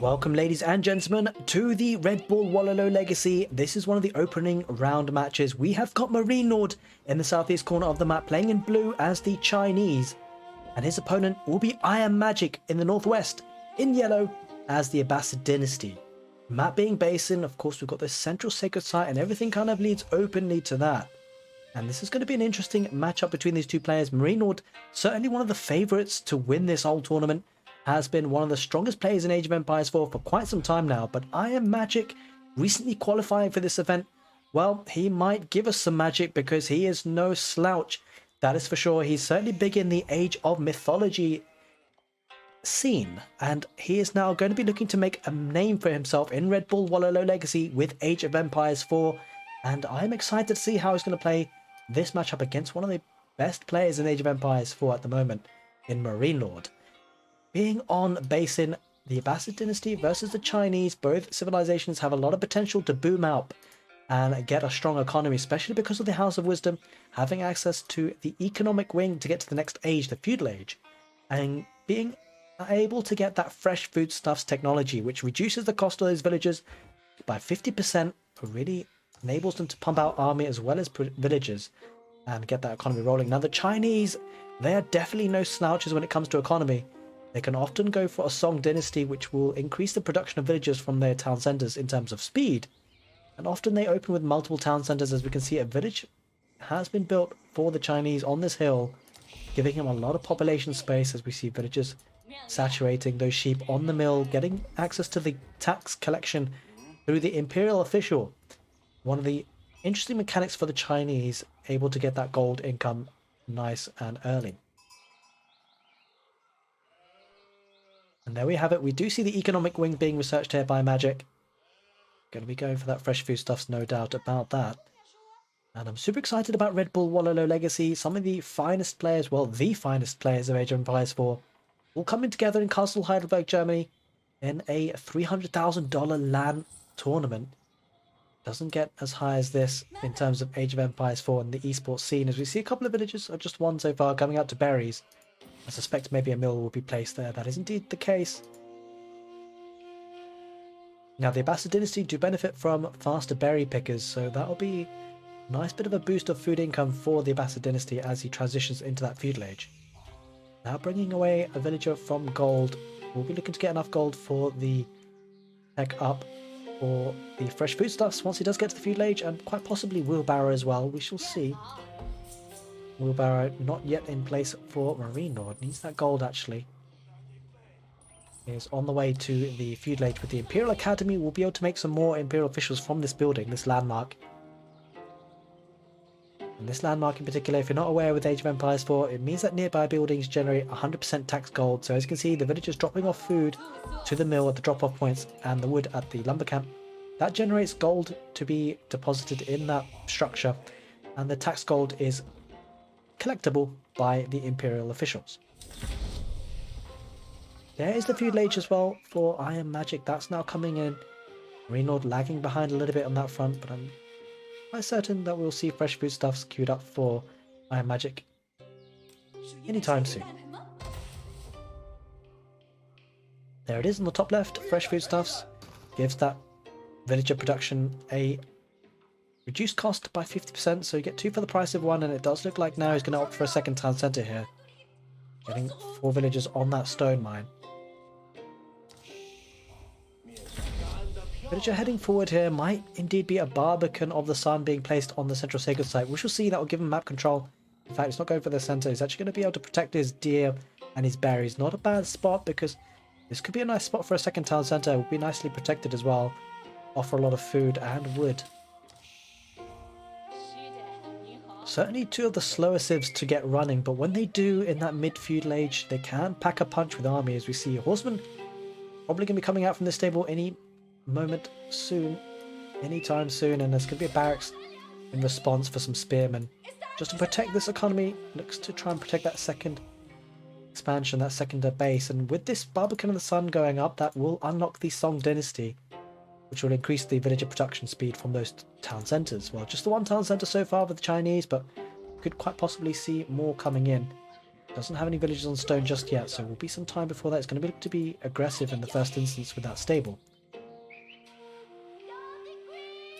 Welcome ladies and gentlemen to the Red Bull Wololo Legacy. This is one of the opening round matches. We have got Marine Lord in the southeast corner of the map playing in blue as the Chinese. And his opponent will be IamMagic in the northwest in yellow as the Abbasid Dynasty. Map being Basin, of course we've got this central sacred site and everything kind of leads openly to that. And this is going to be an interesting matchup between these two players. Marine Lord, certainly one of the favourites to win this whole tournament, has been one of the strongest players in Age of Empires 4 for quite some time now, but IamMagic recently qualifying for this event, well, he might give us some magic because he is no slouch, that is for sure. He's certainly big in the Age of Mythology scene, and he is now going to be looking to make a name for himself in Red Bull Wololo Legacy with Age of Empires 4, and I'm excited to see how he's going to play this matchup against one of the best players in Age of Empires 4 at the moment in Marine Lord. Being on Basin, the Abbasid Dynasty versus the Chinese, both civilizations have a lot of potential to boom out and get a strong economy, especially because of the House of Wisdom having access to the economic wing to get to the next age, the feudal age, and being able to get that fresh foodstuffs technology, which reduces the cost of those villagers by 50%, really enables them to pump out army as well as villagers and get that economy rolling. Now the Chinese, they are definitely no slouches when it comes to economy. They can often go for a Song dynasty, which will increase the production of villagers from their town centers in terms of speed. And often they open with multiple town centers. As we can see, a village has been built for the Chinese on this hill, giving him a lot of population space as we see villagers saturating those sheep on the mill, getting access to the tax collection through the imperial official. One of the interesting mechanics for the Chinese, able to get that gold income nice and early. And there we have it. We do see the economic wing being researched here by Magic. Going to be going for that fresh foodstuffs, no doubt about that. And I'm super excited about Red Bull Wololo Legacy. Some of the finest players, well, the finest players of Age of Empires 4, all coming together in Castle Heidelberg, Germany in a $300,000 LAN tournament. Doesn't get as high as this in terms of Age of Empires 4 and the esports scene, as we see a couple of villages, or just one so far, coming out to berries. I suspect maybe a mill will be placed there. That is indeed the case. Now the Abbasid Dynasty do benefit from faster berry pickers, so that'll be a nice bit of a boost of food income for the Abbasid Dynasty as he transitions into that feudal age. Now bringing away a villager from gold. We'll be looking to get enough gold for the tech up for the fresh foodstuffs once he does get to the feudal age, and quite possibly wheelbarrow as well. We shall see. Wheelbarrow not yet in place for Marine Lord. Needs that gold actually. Is on the way to the feudal age with the Imperial Academy. We'll be able to make some more Imperial officials from this building, this landmark. And this landmark in particular, if you're not aware with Age of Empires 4, it means that nearby buildings generate 100% tax gold. So as you can see, the villagers dropping off food to the mill at the drop-off points and the wood at the lumber camp. That generates gold to be deposited in that structure. And the tax gold is collectible by the Imperial officials. There is the feudal age as well for IamMagic. That's now coming in. Marine Lord lagging behind a little bit on that front, but I'm quite certain that we'll see fresh foodstuffs queued up for IamMagic anytime soon. There it is on the top left. Fresh foodstuffs gives that villager production a reduced cost by 50%, so you get 2 for the price of 1, and it does look like now he's going to opt for a second town centre here. Getting 4 villagers on that stone mine. Villager heading forward here might indeed be a Barbican of the Sun being placed on the central sacred site. We shall see. That will give him map control. In fact, it's not going for the centre. He's actually going to be able to protect his deer and his berries. Not a bad spot, because this could be a nice spot for a second town centre. It will be nicely protected as well. Offer a lot of food and wood. Certainly 2 of the slower civs to get running, but when they do in that mid-feudal age, they can pack a punch with army, as we see. Horsemen probably going to be coming out from this stable any moment soon, anytime soon, and there's going to be a barracks in response for some spearmen. Just to protect this economy, looks to try and protect that second expansion, that second base, and with this Barbican of the Sun going up, that will unlock the Song dynasty, which will increase the villager production speed from those town centres. Well, just the one town centre so far with the Chinese, but could quite possibly see more coming in. Doesn't have any villages on stone just yet, so will be some time before that. It's going to be aggressive in the first instance with that stable.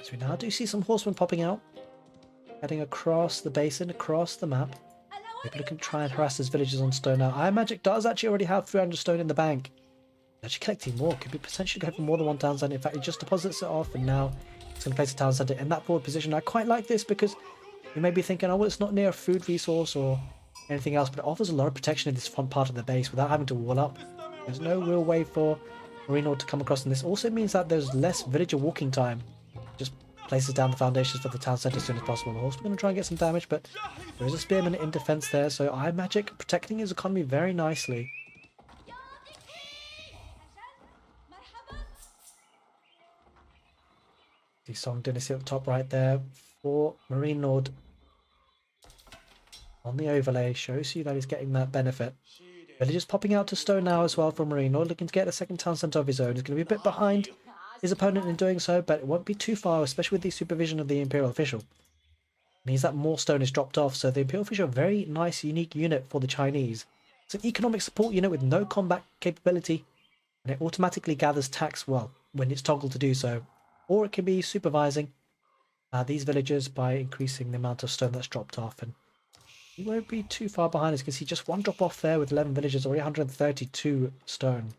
So we now do see some horsemen popping out, heading across the basin, across the map. Maybe looking to try and harass his villagers on stone now. IamMagic does actually already have 300 stone in the bank. Actually collecting more. Could be potentially go for more than one town centre. In fact, he just deposits it off and now he's going to place a town centre in that forward position. I quite like this because you may be thinking, oh, well, it's not near a food resource or anything else, but it offers a lot of protection in this front part of the base without having to wall up. There's no real way for Marine Lord to come across, and this also means that there's less villager walking time. Just places down the foundations for the town centre as soon as possible. We're also going to try and get some damage, but there is a spearman in defence there, so IamMagic protecting his economy very nicely. The Song Dynasty at the top right there for Marine Lord on the overlay shows you that he's getting that benefit. Villagers popping out to stone now as well for Marine Lord, looking to get a second town centre of his own. He's going to be a bit behind his opponent in doing so, but it won't be too far, especially with the supervision of the Imperial Official. It means that more stone is dropped off, so the Imperial Official, a very nice, unique unit for the Chinese. It's an economic support unit with no combat capability, and it automatically gathers tax, well, when it's toggled to do so. Or it can be supervising these villagers by increasing the amount of stone that's dropped off, and he won't be too far behind. As you can see, just one drop off there with 11 villagers, already 132 stone.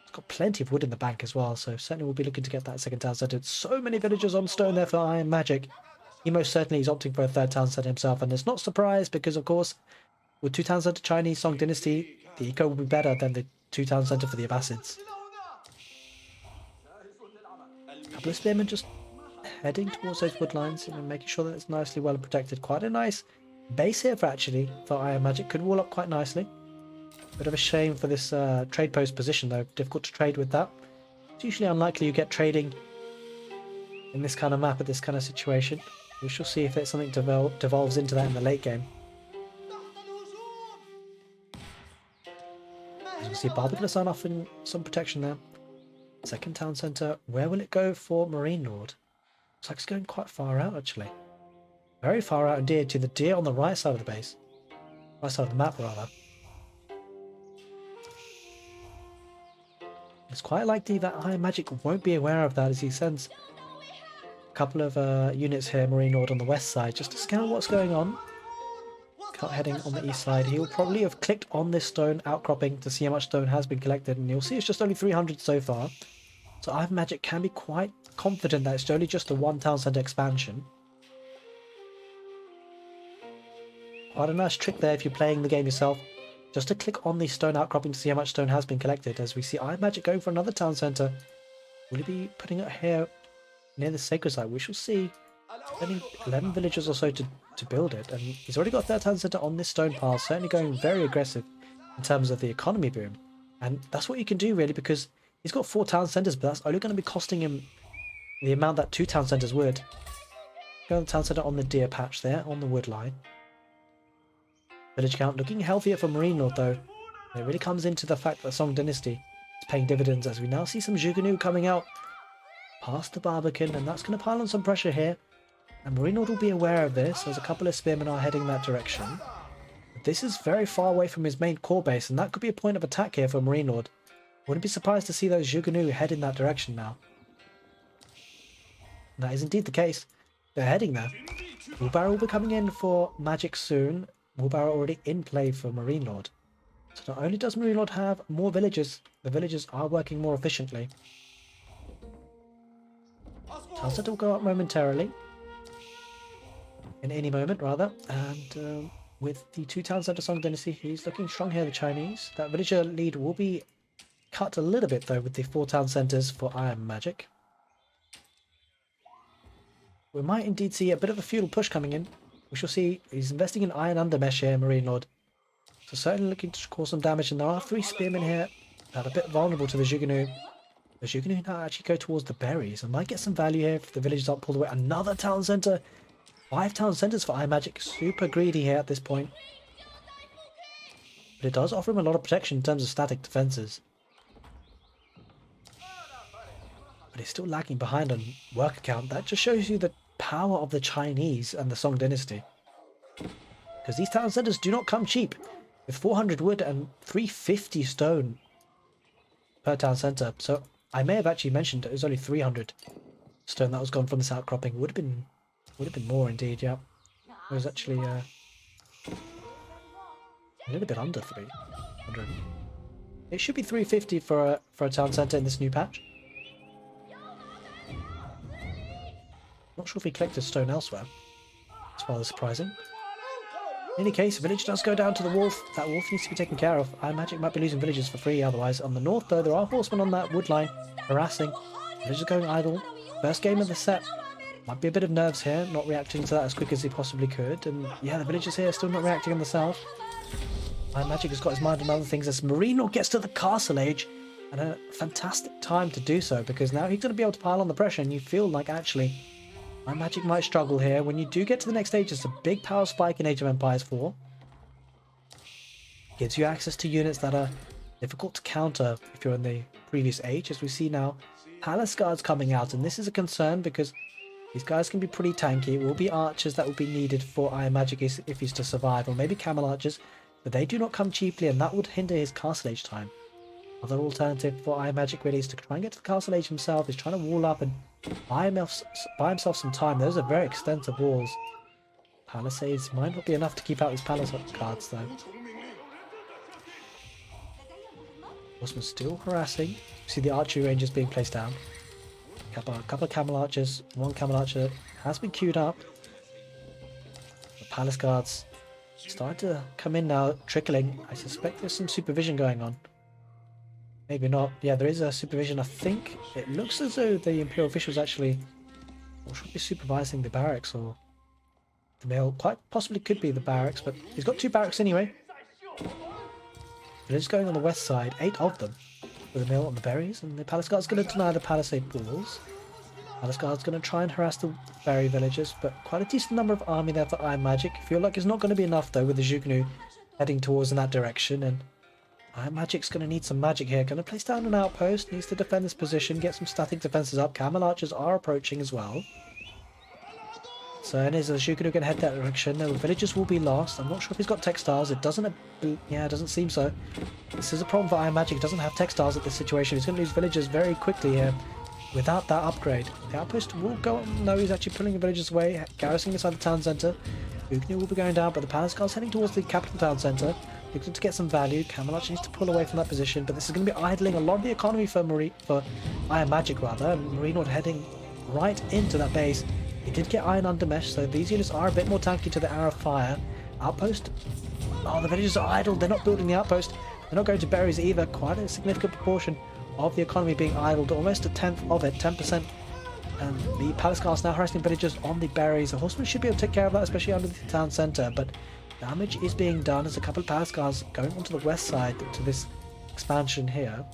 It's got plenty of wood in the bank as well, so certainly we'll be looking to get that second town centre. So many villagers on stone there for IamMagic. He most certainly is opting for a third town centre himself, and it's not surprised because, of course, with 2 town centre Chinese Song Dynasty, the eco will be better than the 2 town centre for the Abbasids. A couple of spearmen just heading towards those wood lines and making sure that it's nicely well protected. Quite a nice base here for IamMagic. Could wall up quite nicely. Bit of a shame for this trade post position though. Difficult to trade with that. It's usually unlikely you get trading in this kind of map at this kind of situation. We shall see if it's something devolves into that in the late game. As we see Barbican sign off in some protection there. Second town centre. Where will it go for Marine Lord? Looks like it's going quite far out actually. Very far out indeed, to the deer on the right side of the base. Right side of the map rather. It's quite likely that IamMagic won't be aware of that as he sends a couple of units here, Marine Lord on the west side, just to scout what's going on. Heading on the east side, he'll probably have clicked on this stone outcropping to see how much stone has been collected, and you'll see it's just only 300 so far. So IamMagic can be quite confident that it's only just a 1 town centre expansion. Quite a nice trick there if you're playing the game yourself, just to click on the stone outcropping to see how much stone has been collected. As we see IamMagic going for another town centre. Will he be putting it here near the sacred site? We shall see. Only 11 villagers or so to build it, and he's already got a third town centre on this stone pile, certainly going very aggressive in terms of the economy boom. And that's what you can do really, because he's got 4 town centres, but that's only going to be costing him the amount that 2 town centres would. Go on the town centre on the deer patch there, on the wood line. Village count looking healthier for Marine Lord though. And it really comes into the fact that Song Dynasty is paying dividends, as we now see some Zhuganoo coming out past the Barbican, and that's going to pile on some pressure here. And Marine Lord will be aware of this, as a couple of spearmen are heading that direction. But this is very far away from his main core base, and that could be a point of attack here for Marine Lord. Wouldn't be surprised to see those Zhuganoo head in that direction now. And that is indeed the case. They're heading there. Wheelbarrow will be coming in for Magic soon. Wheelbarrow already in play for Marine Lord. So not only does Marine Lord have more villagers, the villagers are working more efficiently. Town centre will go up momentarily. In any moment rather, and with the 2 town centre Song Dynasty, he's looking strong here, the Chinese. That villager lead will be cut a little bit though with the 4 town centres for IamMagic. We might indeed see a bit of a feudal push coming in. We shall see. He's investing in iron undermesh here, Marine Lord. So certainly looking to cause some damage, and there are 3 spearmen here that are a bit vulnerable to the Zhuganoo. The Zhuganoo now actually go towards the berries and might get some value here if the villagers aren't pulled away. Another town centre. 5 town centres for IamMagic. Super greedy here at this point. But it does offer him a lot of protection in terms of static defences. But he's still lagging behind on worker count. That just shows you the power of the Chinese and the Song Dynasty. Because these town centres do not come cheap. with 400 wood and 350 stone per town centre. So I may have actually mentioned it was only 300 stone that was gone from this outcropping. Would have been more indeed. Yeah, it was actually a little bit under 300. It should be 350 for a town centre in this new patch. Not sure if he collected stone elsewhere. It's rather surprising. In any case, village does go down to the wolf. That wolf needs to be taken care of. IamMagic might be losing villages for free otherwise. On the north, though, there are horsemen on that wood line harassing. Villagers going idle. First game of the set. Might be a bit of nerves here, not reacting to that as quick as he possibly could. And yeah, the villagers here are still not reacting on the south. IamMagic has got his mind on other things as Marine Lord gets to the castle age. And a fantastic time to do so, because now he's going to be able to pile on the pressure, and you feel like actually IamMagic might struggle here. When you do get to the next stage, it's a big power spike in Age of Empires 4. Gives you access to units that are difficult to counter if you're in the previous age. As we see now, Palace Guards coming out, and this is a concern because these guys can be pretty tanky. It will be archers that will be needed for IamMagic if he's to survive, or maybe camel archers, but they do not come cheaply, and that would hinder his castle age time. Other alternative for IamMagic really is to try and get to the castle age himself. He's trying to wall up and buy himself some time. Those are very extensive walls. Palisades might not be enough to keep out these palace guards though. Horsemen still harassing. See the archery ranges being placed down. A couple of camel archers. One camel archer has been queued up. The palace guards starting to come in now, trickling. I suspect there's some supervision going on. Maybe not. Yeah, there is a supervision. I think it looks as though the Imperial officials actually should be supervising the barracks, or the mill. Quite possibly could be the barracks, but he's got 2 barracks anyway. Villagers going on the west side, 8 of them, with the mill on the berries, and the palace guard's going to deny the palisade walls. Palace guard's going to try and harass the berry villagers, but quite a decent number of army there for IamMagic. Feel like it's not going to be enough though, with the Jugnu heading towards in that direction, and IamMagic's going to need some magic here. Going to place down an outpost, needs to defend this position, get some static defenses up. Camel archers are approaching as well. So, and as the Jugnu going to head that direction, the villagers will be lost. I'm not sure if he's got textiles. It doesn't, yeah, it doesn't seem so. This is a problem for IamMagic. It doesn't have textiles at this situation. He's going to lose villagers very quickly here without that upgrade. The outpost will go on. No, he's actually pulling the villagers away, garrisoning inside the town centre. Jugnu will be going down, but the palace guard's heading towards the capital town centre. Looking to get some value. Camel Archer needs to pull away from that position, but this is going to be idling a lot of the economy for IamMagic rather. Marine Lord heading right into that base. He did get iron under mesh, so these units are a bit more tanky to the arrow of fire. Outpost. Oh, the villagers are idle. They're not building the outpost. They're not going to berries either. Quite a significant proportion of the economy being idled, almost a tenth of it, 10%. And the palace guards now harassing villagers on the berries. The horsemen should be able to take care of that, especially under the town centre, but damage is being done as a couple of palace guards going onto the west side to this expansion here.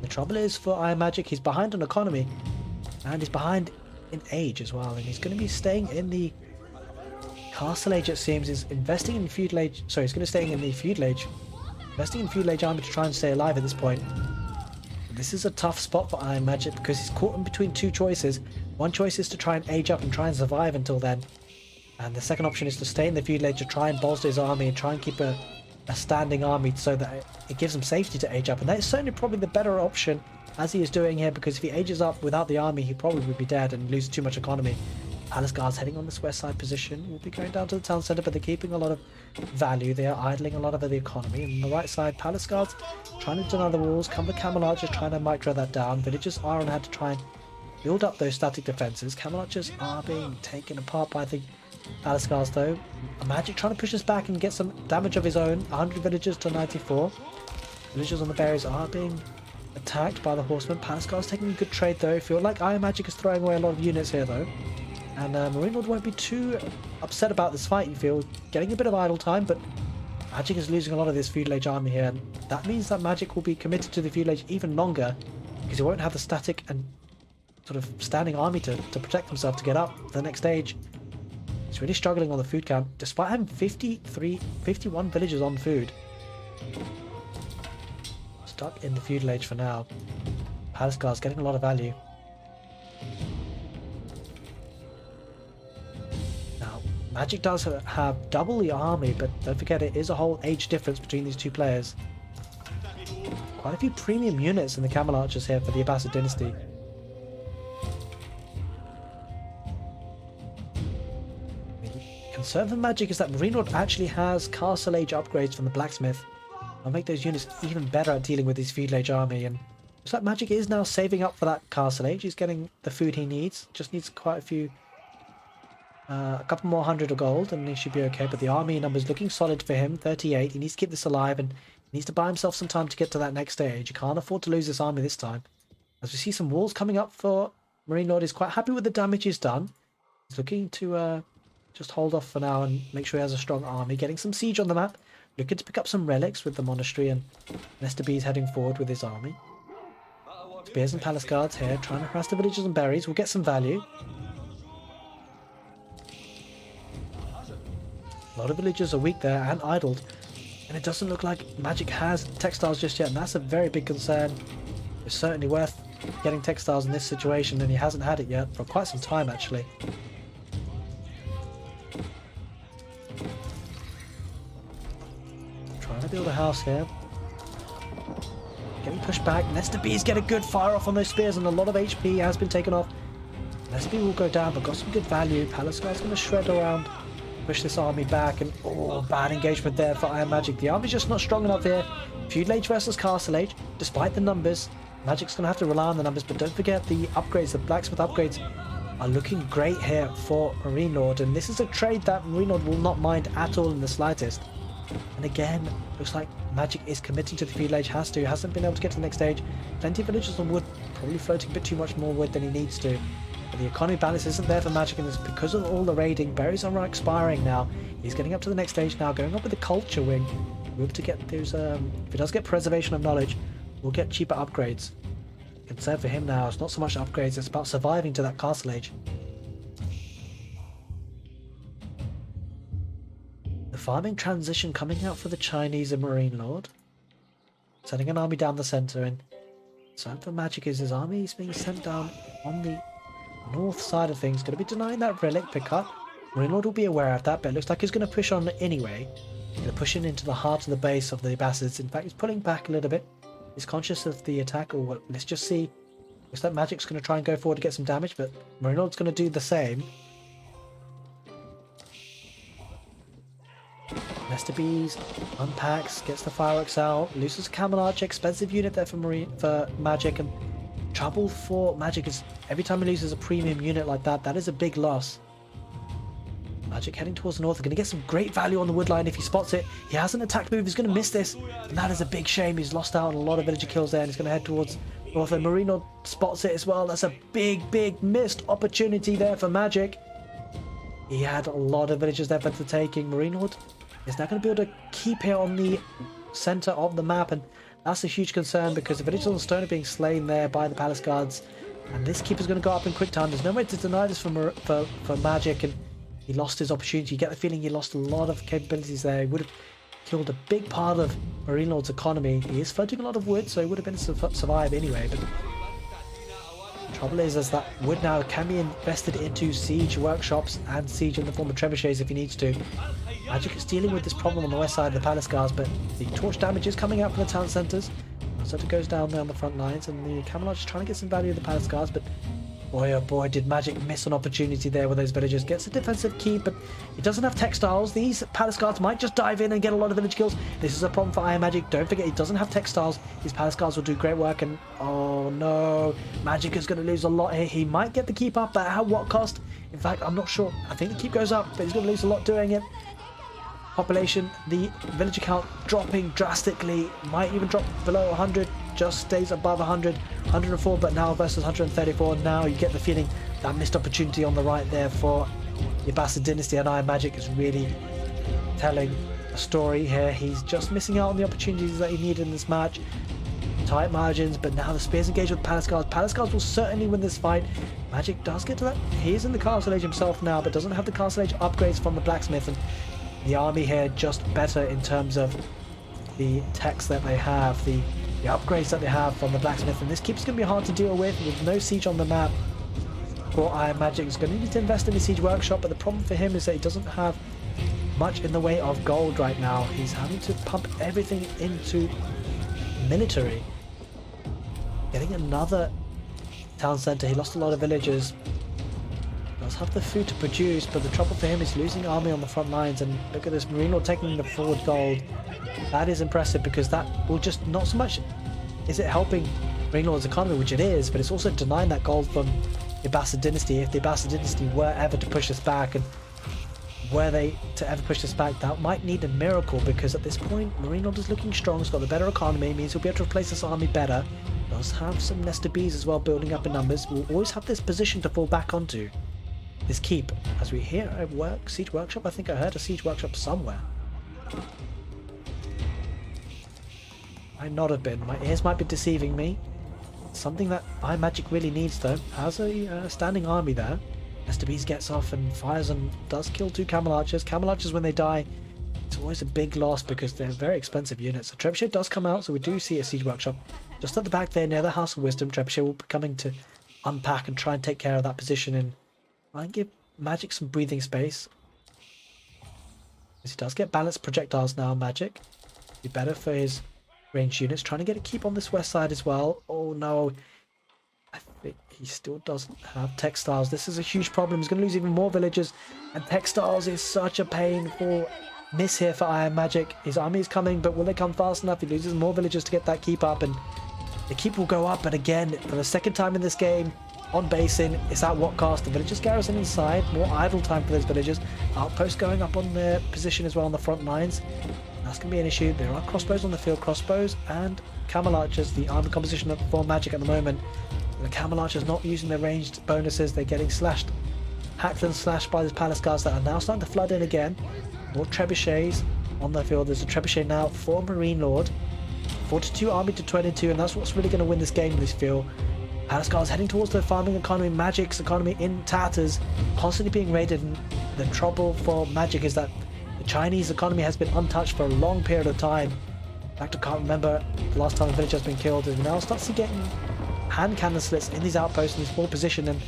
The trouble is for IamMagic, he's behind on economy, and he's behind in age as well, and he's going to be staying in the castle age, it seems. He's investing in feudal age, sorry, he's going to stay in the feudal age, investing in feudal age army to try and stay alive at this point. This is a tough spot for IamMagic because he's caught in between 2 choices. One choice is to try and age up and try and survive until then, and the second option is to stay in the feudal age to try and bolster his army and try and keep a standing army so that it gives him safety to age up. And that is certainly probably the better option, as he is doing here, because if he ages up without the army, he probably would be dead and lose too much economy. Palace guards heading on this west side position will be going down to the town centre, but they're keeping a lot of value. They are idling a lot of the economy. And on the right side, palace guards trying to deny the walls. Come the camel archers trying to micro that down. Villagers are on hand to try and build up those static defences. Camel archers are being taken apart by the palace guards though. IamMagic trying to push us back and get some damage of his own. 100 villagers to 94. Villagers on the berries are being attacked by the horsemen. Palace guards taking a good trade though. I feel like IamMagic is throwing away a lot of units here though. And Marine Lord won't be too upset about this fight, you feel. Getting a bit of idle time, but Magic is losing a lot of this feudal age army here. And that means that Magic will be committed to the feudal age even longer, because he won't have the static and sort of standing army to protect himself to get up to the next stage. He's really struggling on the food count, despite having 51 villagers on food. Stuck in the feudal age for now. Palace guards getting a lot of value. Magic does have double the army, but don't forget it is a whole age difference between these two players. Quite a few premium units in the Camel Archers here for the Abbasid dynasty. Concern for Magic is that Marine Lord actually has Castle Age upgrades from the Blacksmith. I'll make those units even better at dealing with his Feudal Age army, and looks like Magic is now saving up for that Castle Age. He's getting the food he needs, just needs quite a few, a couple more hundred of gold and he should be okay, but the army numbers looking solid for him, 38. He needs to keep this alive and he needs to buy himself some time to get to that next stage. He can't afford to lose this army this time. As we see some walls coming up for Marine Lord, is quite happy with the damage he's done. He's looking to just hold off for now and make sure he has a strong army. Getting some siege on the map. Looking to pick up some relics with the monastery, and Mr. B is heading forward with his army. Spears and palace guards here, trying to harass the villagers and berries. We'll get some value. A lot of villagers are weak there and idled. And it doesn't look like Magic has textiles just yet, and that's a very big concern. It's certainly worth getting textiles in this situation, and he hasn't had it yet for quite some time actually. Trying to build a house here. Getting pushed back. Mr. B's get a good fire off on those spears, and a lot of HP has been taken off. Mr. B will go down, but got some good value. Palace Guard's going to shred around, push this army back, and oh, bad engagement there for IamMagic. The army's just not strong enough here. Feudal Age versus Castle Age, despite the numbers. Magic's going to have to rely on the numbers, but don't forget the upgrades, the blacksmith upgrades are looking great here for Marine Lord, and this is a trade that Marine Lord will not mind at all in the slightest. And again, looks like Magic is committing to the Feudal Age, hasn't been able to get to the next stage. Plenty of villagers on wood, probably floating a bit too much more wood than he needs to. But the economy balance isn't there for Magic, and it's because of all the raiding. Berries are expiring now. He's getting up to the next stage now, going up with the culture wing. We'll to get those, if he does get preservation of knowledge, we'll get cheaper upgrades. Concern for him now, it's not so much upgrades, it's about surviving to that Castle Age. The farming transition coming out for the Chinese and Marine Lord. Sending an army down the centre, and so for Magic is his army is being sent down on the north side of things. Going to be denying that relic pickup. Marine Lord will be aware of that, but it looks like he's going to push on anyway. Going to push in into the heart of the base of the Abbasids. In fact, he's pulling back a little bit. He's conscious of the attack, or what? Let's just see. Looks like Magic's going to try and go forward to get some damage, but Marine Lord's going to do the same. Mr. B's unpacks, gets the fireworks out, loses a Camel Archer, expensive unit there for Magic, and trouble for Magic is every time he loses a premium unit like that, that is a big loss. Magic heading towards the north, going to get some great value on the wood line if he spots it. He has an attack move, he's going to miss this, and that is a big shame. He's lost out on a lot of villager kills there, and he's going to head towards north, and Marine Lord spots it as well. That's a big missed opportunity there for Magic. He had a lot of villagers there for the taking. Marine Lord is now going to be able to keep here on the centre of the map, and that's a huge concern because the villagers on the stone are being slain there by the palace guards, and this keeper's going to go up in quick time. There's no way to deny this for Magic, and he lost his opportunity. You get the feeling he lost a lot of capabilities there. He would have killed a big part of Marine Lord's economy. He is floating a lot of wood, so he would have been able to survive anyway, but trouble is that wood now can be invested into siege workshops and siege in the form of trebuchets if he needs to. Magic is dealing with this problem on the west side of the palace guards, but the torch damage is coming out from the town centres. So it goes down there on the front lines, and the Camel Archer is trying to get some value of the palace guards, but boy oh boy did Magic miss an opportunity there with those villagers. Gets a defensive keep, but he doesn't have textiles. These palace guards might just dive in and get a lot of village kills. This is a problem for IamMagic. Don't forget he doesn't have textiles. His palace guards will do great work, and oh no, Magic is going to lose a lot here. He might get the keep up, but at what cost? In fact, I'm not sure. I think the keep goes up, but he's going to lose a lot doing it. Population, the villager count dropping drastically, might even drop below 100, just stays above 100, 104, but now versus 134. Now you get the feeling that missed opportunity on the right there for the Abbasid dynasty, and IamMagic is really telling a story here. He's just missing out on the opportunities that he needed in this match. Tight margins, but now the spears engage with Palace Guards. Palace Guards will certainly win this fight. Magic does get to that. He is in the Castle Age himself now, but doesn't have the Castle Age upgrades from the blacksmith, and the army here just better in terms of the techs that they have, the upgrades that they have from the blacksmith, and this keeps going to be hard to deal with no siege on the map. for IamMagic. He's going to need to invest in the Siege Workshop, but the problem for him is that he doesn't have much in the way of gold right now. He's having to pump everything into military. Getting another town center. He lost a lot of villagers. Does have the food to produce, but the trouble for him is losing army on the front lines. And look at this, Marine Lord taking the forward gold. That is impressive, because that will just, not so much is it helping Marine Lord's economy, which it is, but it's also denying that gold from the Abbasid dynasty. If the Abbasid dynasty were ever to push us back, and were they to ever push this back, that might need a miracle, because at this point Marine Lord is looking strong. He's got the better economy, means he'll be able to replace this army better. Does have some Nester bees as well, building up in numbers. We'll always have this position to fall back onto, this keep. As we hear a siege workshop, I think I heard a siege workshop somewhere. Might not have been, my ears might be deceiving me. Something that IamMagic really needs though. Has a standing army there. Nester bees gets off and fires and does kill 2 camel archers. Camel archers, when they die, it's always a big loss because they're very expensive units. So Trebuchet does come out, so we do see a siege workshop just at the back there near the House of Wisdom. Trebuchet will be coming to unpack and try and take care of that position and try and give Magic some breathing space. As he does get balanced projectiles now, Magic. Be better for his ranged units. Trying to get a keep on this west side as well. Oh no. I think he still doesn't have textiles. This is a huge problem. He's going to lose even more villagers. And textiles is such a painful miss here for IamMagic. His army is coming, but will they come fast enough? He loses more villagers to get that keep up, and the keep will go up. And again, for the second time in this game, on basing, it's at what cost? The villagers garrison inside, more idle time for those villagers. Outposts going up on their position as well on the front lines. That's going to be an issue. There are crossbows on the field, crossbows and camel archers. The army composition for Magic at the moment, the camel archers not using their ranged bonuses. They're getting slashed, hacked and slashed by these palace guards that are now starting to flood in again. More trebuchets on the field. There's a trebuchet now for Marine Lord. 42 army to 22, and that's what's really going to win this game in this field. Palace guards heading towards the farming economy. Magic's economy in tatters, constantly being raided, and the trouble for Magic is that the Chinese economy has been untouched for a long period of time. In fact, I can't remember the last time a village has been killed, and now starts to getting hand cannon slits in these outposts in this small position, and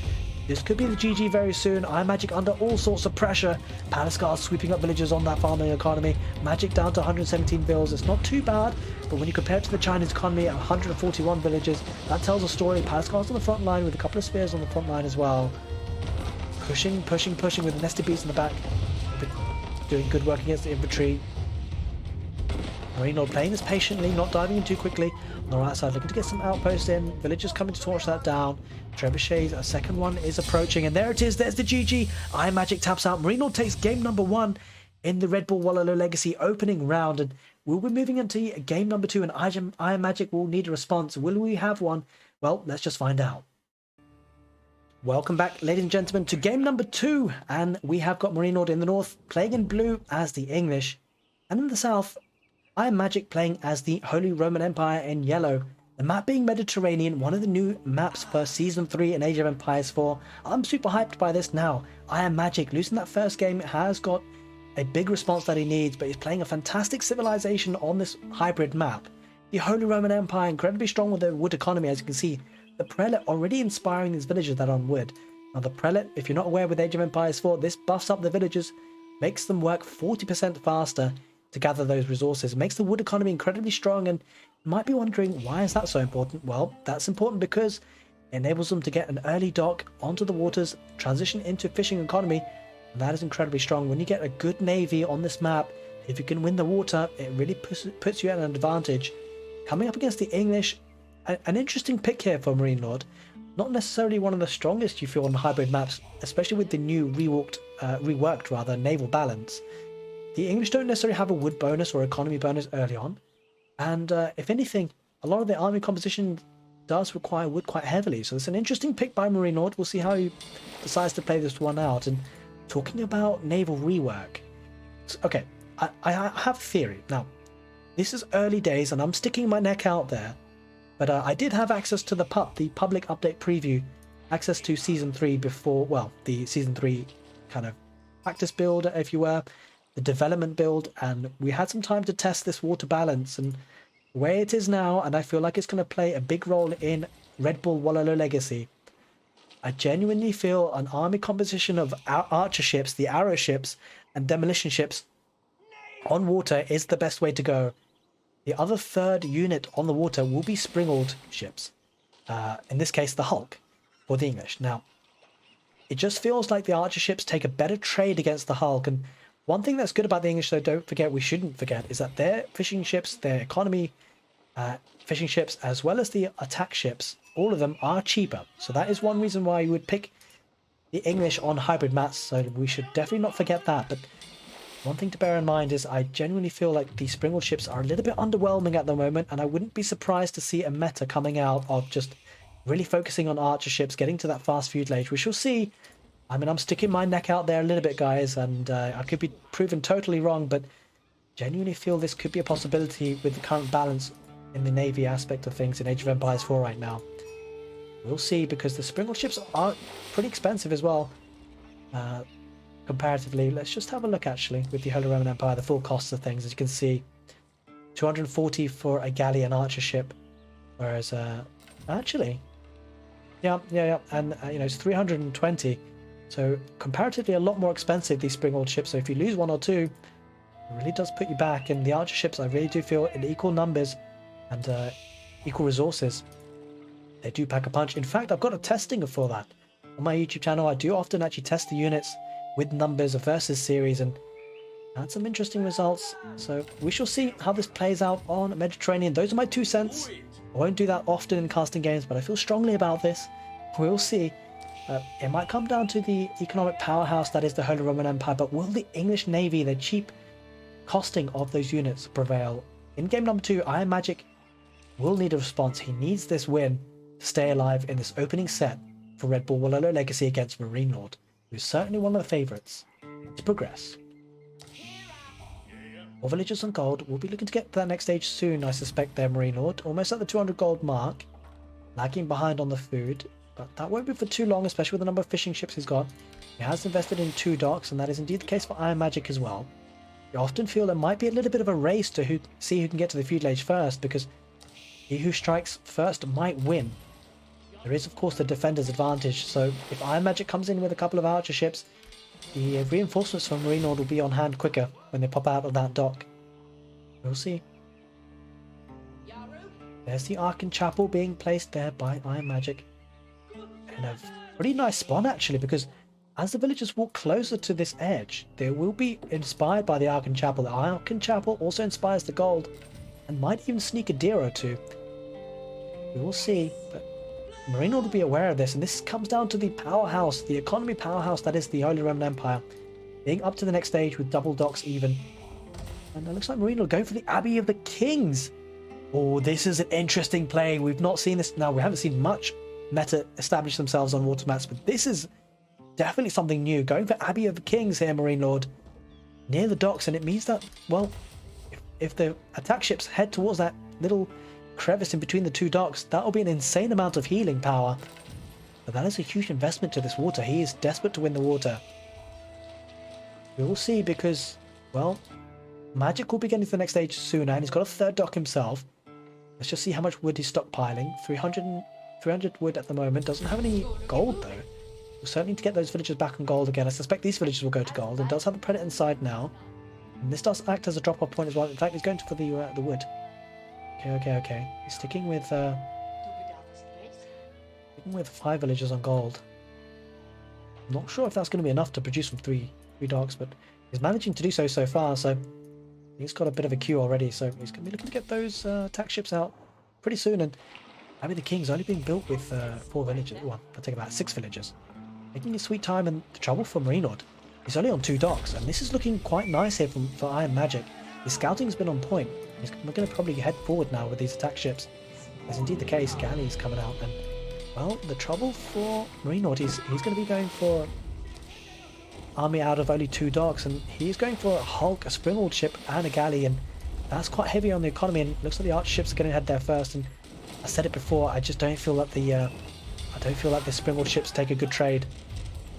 this could be the GG very soon. IamMagic under all sorts of pressure. Palace guards sweeping up villages on that farming economy. Magic down to 117 vills. It's not too bad, but when you compare it to the Chinese economy at 141 villages, that tells a story. Palace guards on the front line with a couple of spears on the front line as well. Pushing with the Nester bees in the back. Doing good work against the infantry. Marine Lord playing this patiently, not diving in too quickly. On the right side, looking to get some outposts in. Villagers coming to torch that down. Trebuchets, a second one is approaching, and there it is. There's the GG. IamMagic taps out. Marine Lord takes game number 1 in the Red Bull Wololo Legacy opening round, and we'll be moving into game number 2, and IamMagic will need a response. Will we have one? Well, let's just find out. Welcome back, ladies and gentlemen, to game number 2, and we have got Marine Lord in the north playing in blue as the English, and in the south IamMagic playing as the Holy Roman Empire in yellow. The map being Mediterranean, one of the new maps for Season 3 in Age of Empires 4. I'm super hyped by this now. IamMagic, losing that first game, has got a big response that he needs, but he's playing a fantastic civilization on this hybrid map. The Holy Roman Empire, incredibly strong with their wood economy, as you can see. The Prelate already inspiring these villagers that are on wood. Now the Prelate, if you're not aware with Age of Empires 4, this buffs up the villagers, makes them work 40% faster to gather those resources. It makes the wood economy incredibly strong, and you might be wondering, why is that so important? Well, that's important because it enables them to get an early dock onto the waters, transition into fishing economy, and that is incredibly strong. When you get a good navy on this map, if you can win the water, it really puts you at an advantage. Coming up against the English, an interesting pick here for Marine Lord. Not necessarily one of the strongest you feel on hybrid maps, especially with the new reworked naval balance. The English don't necessarily have a wood bonus or economy bonus early on, and if anything, a lot of the army composition does require wood quite heavily, so it's an interesting pick by Marine Lord. We'll see how he decides to play this one out. And talking about naval rework, okay, I have a theory. Now, this is early days, and I'm sticking my neck out there, but I did have access to the PUP, the Public Update Preview, access to Season 3 before, well, the Season 3 kind of practice build, if you were, the development build, and we had some time to test this water balance and the way it is now, and I feel like it's going to play a big role in Red Bull Wololo Legacy. I genuinely feel an army composition of archer ships, the arrow ships, and demolition ships on water is the best way to go. The other third unit on the water will be springled ships. In this case, the Hulk for the English. Now, it just feels like the archer ships take a better trade against the Hulk. And one thing that's good about the English, though, don't forget, we shouldn't forget, is that their fishing ships, their economy fishing ships, as well as the attack ships, all of them are cheaper. So that is one reason why you would pick the English on hybrid mats. So we should definitely not forget that. But one thing to bear in mind is I genuinely feel like the springled ships are a little bit underwhelming at the moment, and I wouldn't be surprised to see a meta coming out of just really focusing on archer ships, getting to that fast feudal age. We shall see. I mean, I'm sticking my neck out there a little bit, guys, and I could be proven totally wrong, but genuinely feel this could be a possibility with the current balance in the Navy aspect of things in Age of Empires 4 right now. We'll see, because the springled ships are pretty expensive as well. Comparatively, let's just have a look actually with the Holy Roman Empire, the full costs of things. As you can see, 240 for a galley and archer ship, whereas actually, yeah, and you know, it's 320. So comparatively a lot more expensive, these springled ships. So if you lose one or two, it really does put you back. And the archer ships, I really do feel in equal numbers and equal resources, they do pack a punch. In fact, I've got a testing for that on my YouTube channel. I do often actually test the units with numbers of versus series, and had some interesting results. So we shall see how this plays out on Mediterranean. Those are my 2 cents. I won't do that often in casting games, but I feel strongly about this. We'll see. It might come down to the economic powerhouse that is the Holy Roman Empire, but will the English Navy, the cheap costing of those units, prevail? In game number 2, IamMagic will need a response. He needs this win to stay alive in this opening set for Red Bull Wololo Legacy against Marine Lord, who's certainly one of the favourites to progress. More villagers on gold. We'll be looking to get to that next stage soon, I suspect, there, Marine Lord. Almost at the 200 gold mark. Lagging behind on the food, but that won't be for too long, especially with the number of fishing ships he's got. He has invested in 2 docks, and that is indeed the case for IamMagic as well. You often feel there might be a little bit of a race to see who can get to the feudal age first, because he who strikes first might win. There is, of course, the defender's advantage, so if IamMagic comes in with a couple of archer ships, the reinforcements from Marine Lord will be on hand quicker when they pop out of that dock. We'll see. There's the Archon Chapel being placed there by IamMagic. And a pretty nice spawn, actually, because as the villagers walk closer to this edge, they will be inspired by the Archon Chapel. The Archon Chapel also inspires the gold, and might even sneak a deer or two. We will see, but Marine Lord will be aware of this, and this comes down to the powerhouse, the economy powerhouse that is the Holy Roman Empire, being up to the next stage with double docks even. And it looks like Marine Lord going for the Abbey of the Kings. Oh, this is an interesting play. We've not seen this. Now, we haven't seen much meta establish themselves on water mats, but this is definitely something new. Going for Abbey of the Kings here, Marine Lord, near the docks, and it means that, well, if the attack ships head towards that little crevice in between the 2 docks, that'll be an insane amount of healing power. But that is a huge investment to this water. He is desperate to win the water. We will see, because, well, Magic will be getting to the next stage sooner, and he's got a 3rd dock himself. Let's just see how much wood he's stockpiling. 300 wood at the moment. Doesn't have any gold, though. We'll certainly need to get those villagers back on gold again. I suspect these villagers will go to gold, and does have the Predator inside now. And this does act as a drop-off point as well. In fact, he's going for the wood. Okay. He's sticking with 5 villagers on gold. I'm not sure if that's going to be enough to produce from three docks, but he's managing to do so far. So he's got a bit of a queue already. So he's going to be looking to get those attack ships out pretty soon. And I mean, the King's only being built with 4 villagers. Well, I'll take about 6 villagers. Making a sweet time, and the trouble for Marine Lord. He's only on 2 docks, and this is looking quite nice here for IamMagic. His scouting's been on point. We're going to probably head forward now with these attack ships. As indeed the case, galleys coming out, and well, the trouble for Marine Lord, he's going to be going for army out of only 2 docks, and he's going for a Hulk, a springled ship, and a galley, and that's quite heavy on the economy. And it looks like the archer ships are going to head there first. And I said it before, I just don't feel that the springled ships take a good trade,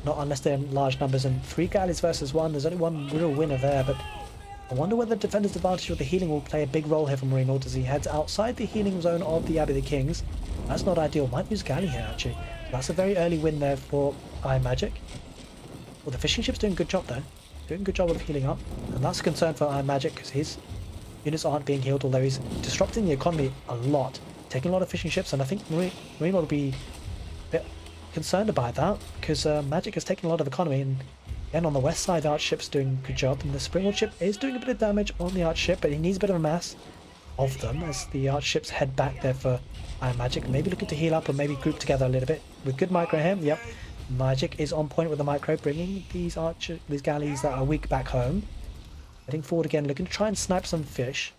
not unless they're in large numbers. And 3 galleys versus 1, there's only one real winner there, but I wonder whether the defender's advantage with the healing will play a big role here for Marine Lord as he heads outside the healing zone of the Abbey of the Kings. That's not ideal. Might lose galley here, actually. So that's a very early win there for IamMagic. Well, the fishing ship's doing a good job, though. Doing a good job of healing up. And that's a concern for IamMagic, because his units aren't being healed, although he's disrupting the economy a lot. Taking a lot of fishing ships, and I think Marine Lord will be a bit concerned about that, because Magic has taken a lot of economy, and again on the west side the arch ship's doing a good job, and the Springald ship is doing a bit of damage on the arch ship, but he needs a bit of a mass of them as the arch ships head back there for IamMagic. Maybe looking to heal up or maybe group together a little bit with good micro here. Yep, Magic is on point with the micro, bringing these galleys that are weak back home. Heading forward again, looking to try and snipe some fish.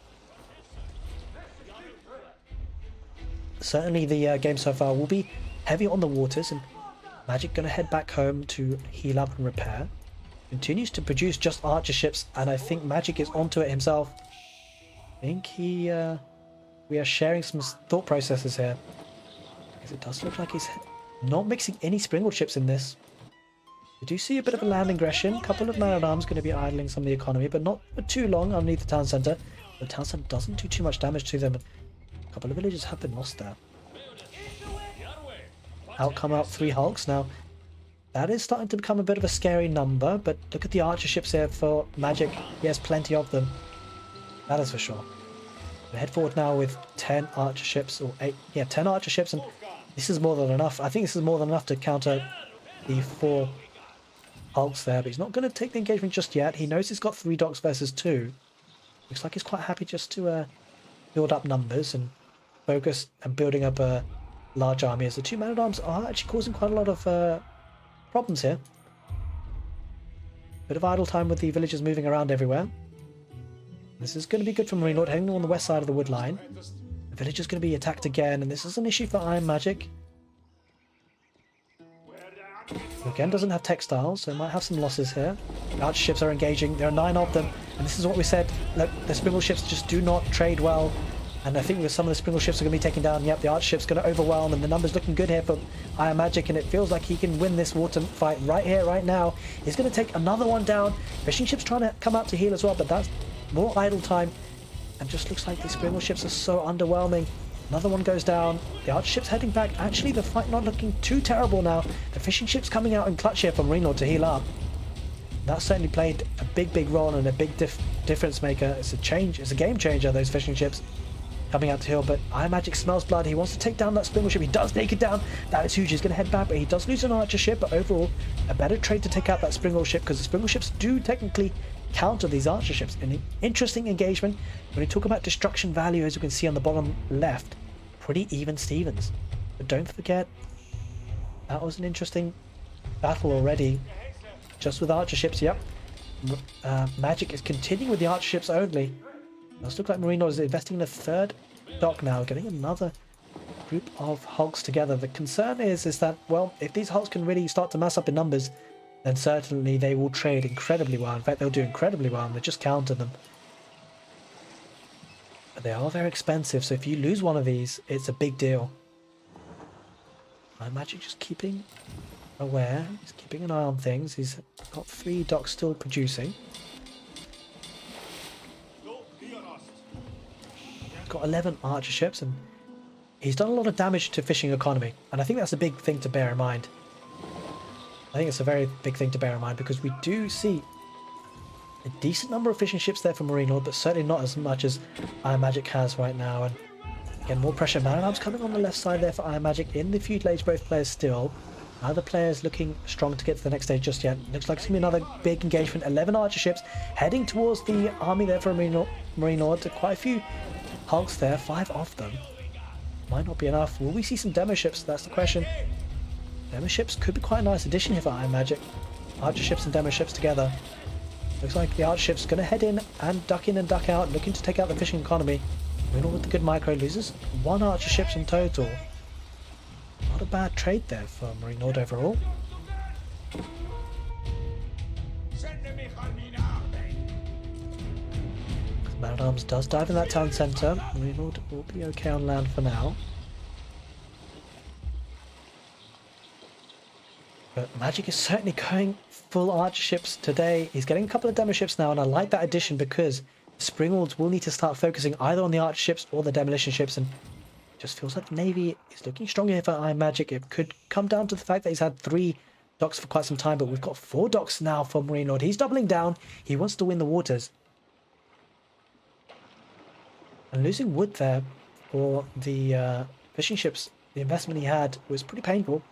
Certainly the game so far will be heavy on the waters, and Magic going to head back home to heal up and repair. Continues to produce just archer ships, and I think Magic is onto it himself. I think we are sharing some thought processes here, because it does look like he's not mixing any Springald ships in this. We do see a bit of a land aggression. A couple of man-at-arms going to be idling some of the economy, but not for too long underneath the town centre. The town centre doesn't do too much damage to them. A couple of villages have been lost there. Out come out 3 hulks. Now, that is starting to become a bit of a scary number, but look at the archer ships here for Magic. He has plenty of them. That is for sure. We head forward now with 10 archer ships, or 8, yeah, 10 archer ships, and this is more than enough. I think this is more than enough to counter the 4 hulks there, but he's not going to take the engagement just yet. He knows he's got 3 docks versus 2. Looks like he's quite happy just to build up numbers and focus and building up a large army, as the 2 man-at-arms are actually causing quite a lot of problems here. Bit of idle time with the villagers moving around everywhere. This is going to be good for Marine Lord, heading on the west side of the wood line. The village is going to be attacked again, and this is an issue for IamMagic. Again, doesn't have textiles, so might have some losses here. The archer ships are engaging. There are 9 of them, and this is what we said. Look, the Springald ships just do not trade well, and I think with some of the Springald ships are going to be taken down. Yep, the archer ship's going to overwhelm, and the numbers looking good here for IamMagic, and it feels like he can win this water fight right here, right now. He's going to take another one down. Fishing ship's trying to come out to heal as well, but that's more idle time, and just looks like these Springald ships are so underwhelming. Another one goes down. The archer ship's heading back. Actually, the fight not looking too terrible now. The fishing ship's coming out in clutch here for Marine Lord to heal up. That certainly played a big role and a big difference maker. It's a change. It's a game changer, those fishing ships coming out to heal. But IamMagic smells blood. He wants to take down that Springald ship. He does take it down. That is huge. He's going to head back, but he does lose an archer ship. But overall, a better trade to take out that Springald ship, because the Springald ships do technically counter these archer ships. An interesting engagement. When we talk about destruction value, as you can see on the bottom left, pretty even Stevens. But don't forget, that was an interesting battle already, just with archer ships. Yep, Magic is continuing with the archer ships only. Does look like Marine Lord is investing in a 3rd dock now, getting another group of hulks together. The concern is that, well, if these hulks can really start to mass up in numbers, then certainly they will trade incredibly well. In fact, they'll do incredibly well, and they just counter them. But they are very expensive, so if you lose one of these, it's a big deal. IamMagic just keeping aware. He's keeping an eye on things. He's got 3 docks still producing. He's got 11 archer ships, and he's done a lot of damage to fishing economy. And I think that's a big thing to bear in mind. I think it's a very big thing to bear in mind, because we do see a decent number of fishing ships there for Marine Lord, but certainly not as much as IamMagic has right now. And again, more pressure. Man-at-arms coming on the left side there for IamMagic in the feudal age, both players still. Neither players looking strong to get to the next stage just yet. Looks like it's going to be another big engagement. 11 archer ships heading towards the army there for Marine Lord. Quite a few hulks there, 5 of them. Might not be enough. Will we see some demo ships? That's the question. Demo ships could be quite a nice addition here for IamMagic. Archer ships and demo ships together. Looks like the archer ship's going to head in and duck out, looking to take out the fishing economy. Marine with the good micro, loses 1 archer ships in total. Not a bad trade there for Marine Lord overall. Man-at-arms does dive in that town centre. Marine Lord will be okay on land for now. But Magic is certainly going full archer ships today. He's getting a couple of demo ships now, and I like that addition, because the Springalds will need to start focusing either on the archer ships or the demolition ships, and Just feels like the Navy is looking stronger here for IamMagic. It could come down to the fact that he's had 3 docks for quite some time, but we've got 4 docks now for Marine Lord. He's doubling down. He wants to win the waters. And losing wood there for the fishing ships, the investment he had, was pretty painful.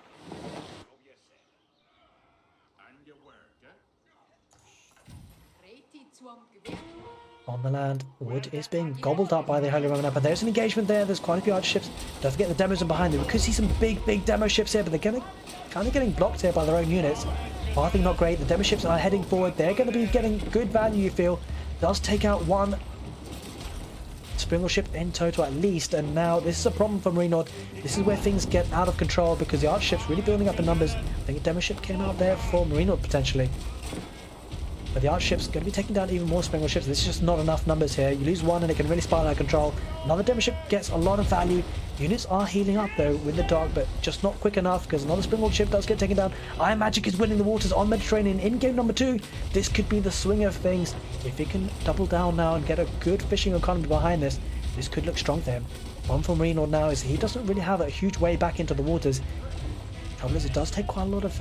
On the land, wood is being gobbled up by the Holy Roman Empire. There's an engagement there. There's quite a few archer ships. Don't forget the demos are behind them. We could see some big demo ships here, but they're kind of getting blocked here by their own units. Pathing not great. The demo ships are heading forward. They're going to be getting good value, you feel. Does take out 1 Springle ship in total at least, and now this is a problem for Marine Lord. This is where things get out of control because the archer ship's really building up in numbers. I think a demo ship came out there for Marine Lord potentially. But the archer ship's going to be taking down even more Springle ships. This is just not enough numbers here. You lose 1 and it can really spiral out of control. Another demo ship gets a lot of value. Units are healing up though with the dock, but just not quick enough because another Springle ship does get taken down. IamMagic is winning the waters on Mediterranean in game number 2. This could be the swing of things. If he can double down now and get a good fishing economy behind this, this could look strong for him. One for Marine Lord now is he doesn't really have a huge way back into the waters. Trouble is, it does take quite a lot of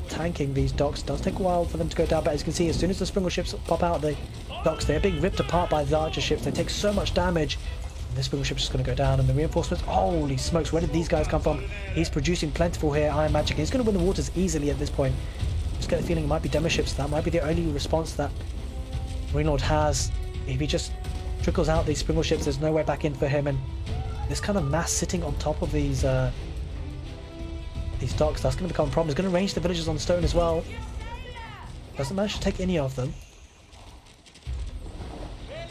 tanking these docks. It does take a while for them to go down, but as you can see, as soon as the Springle ships pop out of the docks, they're being ripped apart by the archer ships. They take so much damage. And this Springle ship's just going to go down, and the reinforcements, holy smokes, where did these guys come from? He's producing plentiful here, IamMagic. He's going to win the waters easily at this point. Just get the feeling it might be demo ships. That might be the only response that Marine Lord has. If he just trickles out these Springle ships, there's no way back in for him, and this kind of mass sitting on top of these docks, that's going to become a problem. He's going to range the villagers on stone as well. Doesn't manage to take any of them.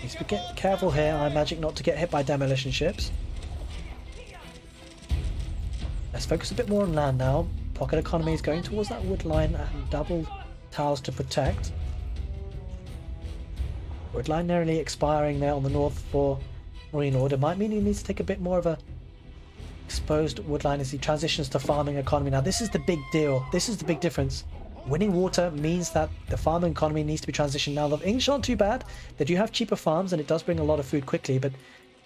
Needs to get careful here, IamMagic, not to get hit by demolition ships. Let's focus a bit more on land now. Pocket economy is going towards that wood line and double towers to protect. Wood line nearly expiring there on the north for Marine Lord. It might mean he needs to take a bit more of a exposed woodline as he transitions to farming economy. Now this is the big deal. This is the big difference. Winning water means that the farming economy needs to be transitioned. Now the English aren't too bad. They do have cheaper farms and it does bring a lot of food quickly, but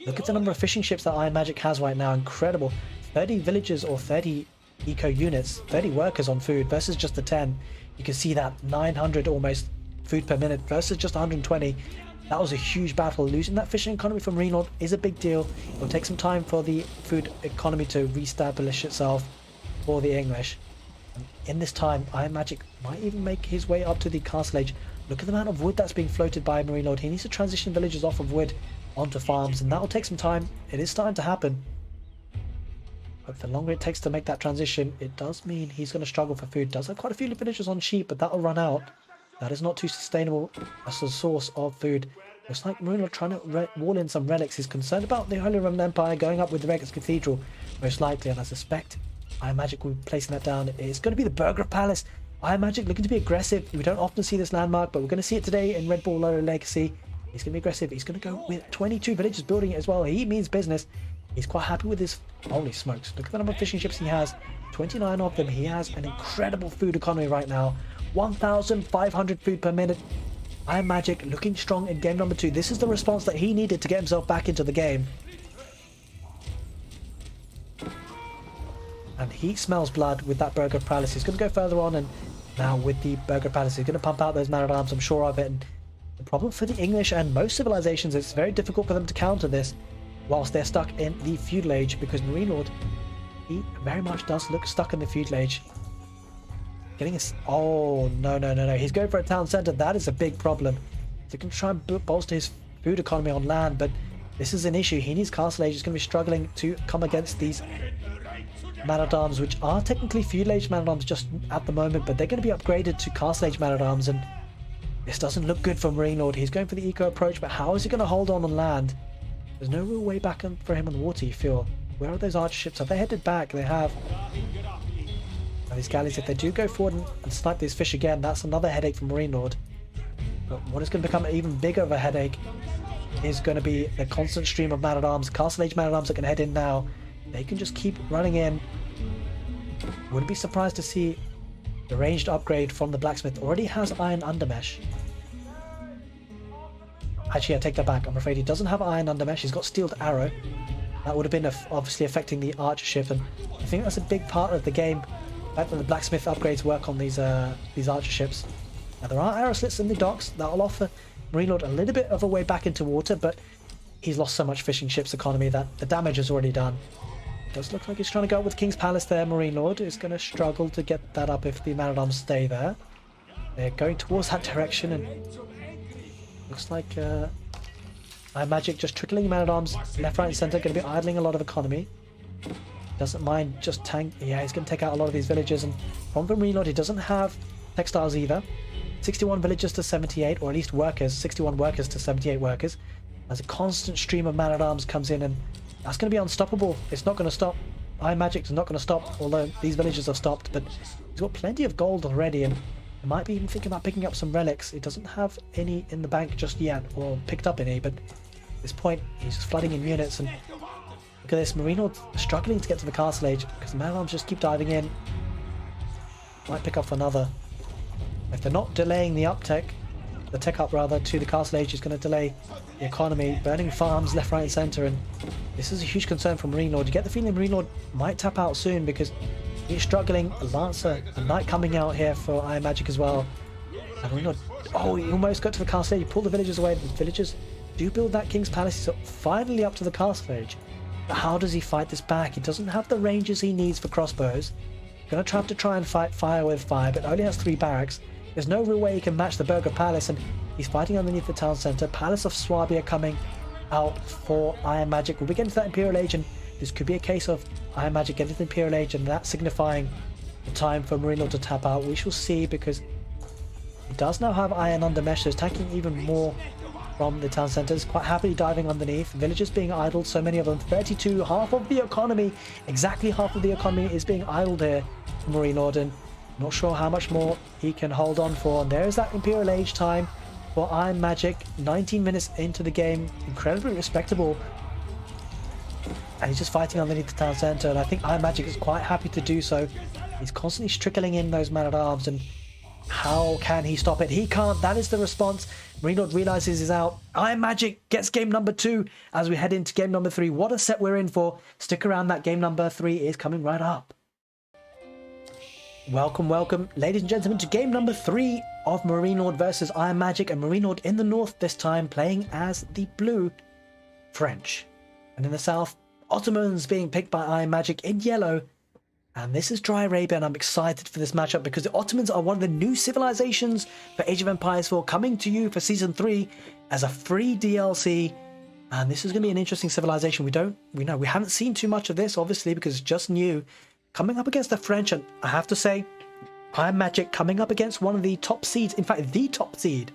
look at the number of fishing ships that IamMagic has right now. Incredible. 30 villagers or 30 eco units, 30 workers on food versus just the 10. You can see that 900 almost food per minute versus just 120. That was a huge battle. Losing that fishing economy from Marine Lord is a big deal. It'll take some time for the food economy to reestablish itself for the English. And in this time, IamMagic might even make his way up to the castle age. Look at the amount of wood that's being floated by Marine Lord. He needs to transition villagers off of wood onto farms, and that will take some time. It is starting to happen. But the longer it takes to make that transition, it does mean he's going to struggle for food. Does have quite a few villagers on sheep, but that'll run out. That is not too sustainable as a source of food. Looks like Marine Lord trying to wall in some relics. He's concerned about the Holy Roman Empire going up with the Rex Cathedral, most likely, and I suspect IamMagic will be placing that down. It's going to be the Burgher Palace. IamMagic looking to be aggressive. We don't often see this landmark, but we're going to see it today in Red Bull Wololo Legacy. He's going to be aggressive. He's going to go with 22 villagers building it as well. He means business. He's quite happy with his... Holy smokes. Look at the number of fishing ships he has. 29 of them. He has an incredible food economy right now. 1,500 food per minute. IamMagic looking strong in game number 2. This is the response that he needed to get himself back into the game. And he smells blood with that Burgher Palace. He's going to go further on, and now with the Burgher Palace, he's going to pump out those man-at-arms, I'm sure of it. And the problem for the English and most civilizations, it's very difficult for them to counter this whilst they're stuck in the feudal age, because Marine Lord, he very much does look stuck in the feudal age. Getting a... Oh, no. He's going for a town centre. That is a big problem. He can try and bolster his food economy on land, but this is an issue. He needs castle age. He's going to be struggling to come against these man-at-arms, which are technically feudal age man-at-arms just at the moment, but they're going to be upgraded to castle age man-at-arms, and this doesn't look good for Marine Lord. He's going for the eco approach, but how is he going to hold on land? There's no real way back for him on the water, you feel. Where are those archer ships? Have they headed back? They have. Now these galleys, if they do go forward and snipe these fish again, that's another headache for Marine Lord. But what is going to become an even bigger of a headache is going to be the constant stream of man-at-arms. Castle age man-at-arms that can head in now. They can just keep running in. Wouldn't be surprised to see the ranged upgrade from the blacksmith. Already has iron undermesh. Actually, I take that back. I'm afraid he doesn't have iron undermesh. He's got steeled arrow. That would have been obviously affecting the archer ship, and I think that's a big part of the game. The fact that the blacksmith upgrades work on these archer ships. Now there are arrow slits in the docks that will offer Marine Lord a little bit of a way back into water, but he's lost so much fishing ships economy that the damage is already done. It does look like he's trying to go up with King's Palace there. Marine Lord is going to struggle to get that up if the man-at-arms stay there. They're going towards that direction, and looks like IamMagic just trickling man-at-arms left, right and centre, going to be idling a lot of economy. Doesn't mind just tank. Yeah, he's going to take out a lot of these villagers, and from the Marine Lord he doesn't have textiles either. 61 villagers to 78, or at least workers, 61 workers to 78 workers. As a constant stream of man-at-arms comes in, and that's going to be unstoppable. It's not going to stop. IamMagic is not going to stop, although these villagers have stopped, but he's got plenty of gold already, and he might be even thinking about picking up some relics. He doesn't have any in the bank just yet, or picked up any, but at this point he's just flooding in units, and look at this, Marine Lord struggling to get to the castle age because the man-at-arms just keep diving in. Might pick up another. If they're not delaying the tech up rather, to the castle age is going to delay the economy, burning farms left, right and centre, and this is a huge concern for Marine Lord. You get the feeling Marine Lord might tap out soon because he's struggling. A Lancer, a Knight coming out here for IamMagic as well. And Marine Lord, oh, he almost got to the castle age. You pull the villagers away. The villagers do build that King's Palace. He's finally up to the castle age. But how does he fight this back? He doesn't have the ranges he needs for crossbows. Going to have to try and fight fire with fire, but only has 3 barracks. There's no real way he can match the Burger Palace, and he's fighting underneath the town centre. Palace of Swabia coming out for IamMagic. We'll be getting to that Imperial Age, and this could be a case of IamMagic getting to the Imperial Age, and that signifying the time for Marine Lord to tap out. We shall see, because he does now have Iron under mesh, so he's attacking even more from the town centres. Quite happily diving underneath. Villagers being idled, so many of them. 32, half of the economy, exactly half of the economy is being idled here for Marine Lord, and not sure how much more he can hold on for. And there's that Imperial Age time for IamMagic. 19 minutes into the game. Incredibly respectable. And he's just fighting underneath the town centre. And I think IamMagic is quite happy to do so. He's constantly trickling in those man-at-arms. And how can he stop it? He can't. That is the response. Marine Lord realises he's out. IamMagic gets game number 2 as we head into game number 3. What a set we're in for. Stick around. That game number 3 is coming right up. Welcome, welcome, ladies and gentlemen, to game number 3 of Marine Lord versus IamMagic, and Marine Lord in the north this time playing as the blue French, and in the south Ottomans being picked by IamMagic in yellow. And this is Dry Arabia, and I'm excited for this matchup because the Ottomans are one of the new civilizations for Age of Empires 4 coming to you for Season 3 as a free DLC. And this is going to be an interesting civilization. We haven't seen too much of this, obviously, because it's just new. Coming up against the French, and I have to say, IamMagic coming up against one of the top seeds, in fact the top seed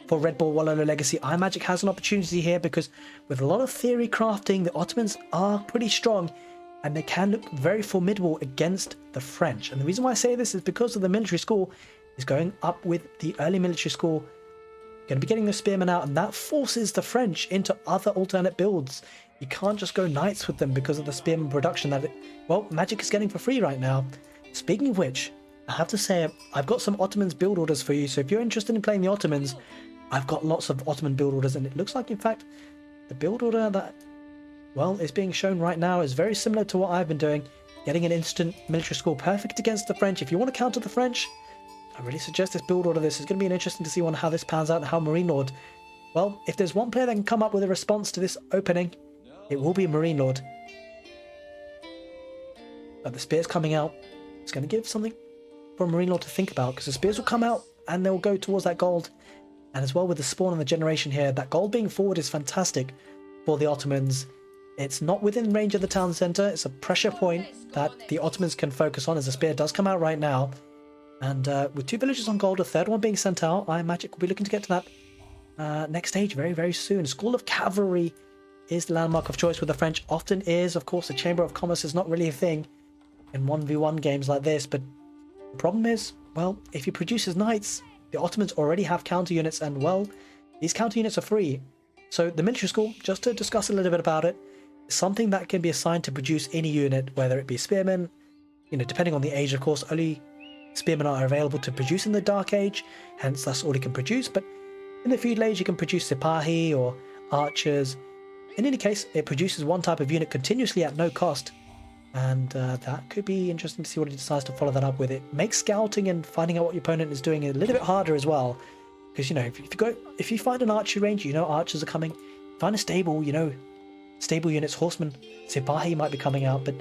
for Red Bull Wololo Legacy. IamMagic has an opportunity here because with a lot of theory crafting, the Ottomans are pretty strong and they can look very formidable against the French. And the reason why I say this is because of the military school is going up with the early military school. Going to be getting the spearmen out, and that forces the French into other alternate builds. You can't just go knights with them because of the spearman production that Magic is getting for free right now. Speaking of which, I have to say I've got some Ottomans build orders for you, so if you're interested in playing the Ottomans, I've got lots of Ottoman build orders, and it looks like in fact the build order that is being shown right now is very similar to what I've been doing, getting an instant military school, perfect against the French. If you want to counter the French, I really suggest this build order. This is going to be interesting to see how this pans out and how Marine Lord, if there's one player that can come up with a response to this opening, it will be Marine Lord. But the spears coming out, it's going to give something for Marine Lord to think about, because the spears will come out and they'll go towards that gold. And as well with the spawn and the generation here, that gold being forward is fantastic for the Ottomans. It's not within range of the town centre. It's a pressure point that the Ottomans can focus on, as the spear does come out right now. And with 2 villagers on gold, a third one being sent out, IamMagic will be looking to get to that next stage very, very soon. School of Cavalry is the landmark of choice with the French. Often is, of course, the Chamber of Commerce is not really a thing in 1v1 games like this, but the problem is, if he produces knights, the Ottomans already have counter units, and these counter units are free. So the military school, just to discuss a little bit about it, is something that can be assigned to produce any unit, whether it be spearmen, depending on the age, of course. Only spearmen are available to produce in the Dark Age, hence that's all he can produce. But in the feudal age, you can produce Sipahi or archers, In any case, it produces one type of unit continuously at no cost. And that could be interesting to see what he decides to follow that up with. It makes scouting and finding out what your opponent is doing a little bit harder as well. Because, you know, if you find an archery range, you know archers are coming. Find a stable, you know, stable units, horsemen, Sipahi might be coming out. But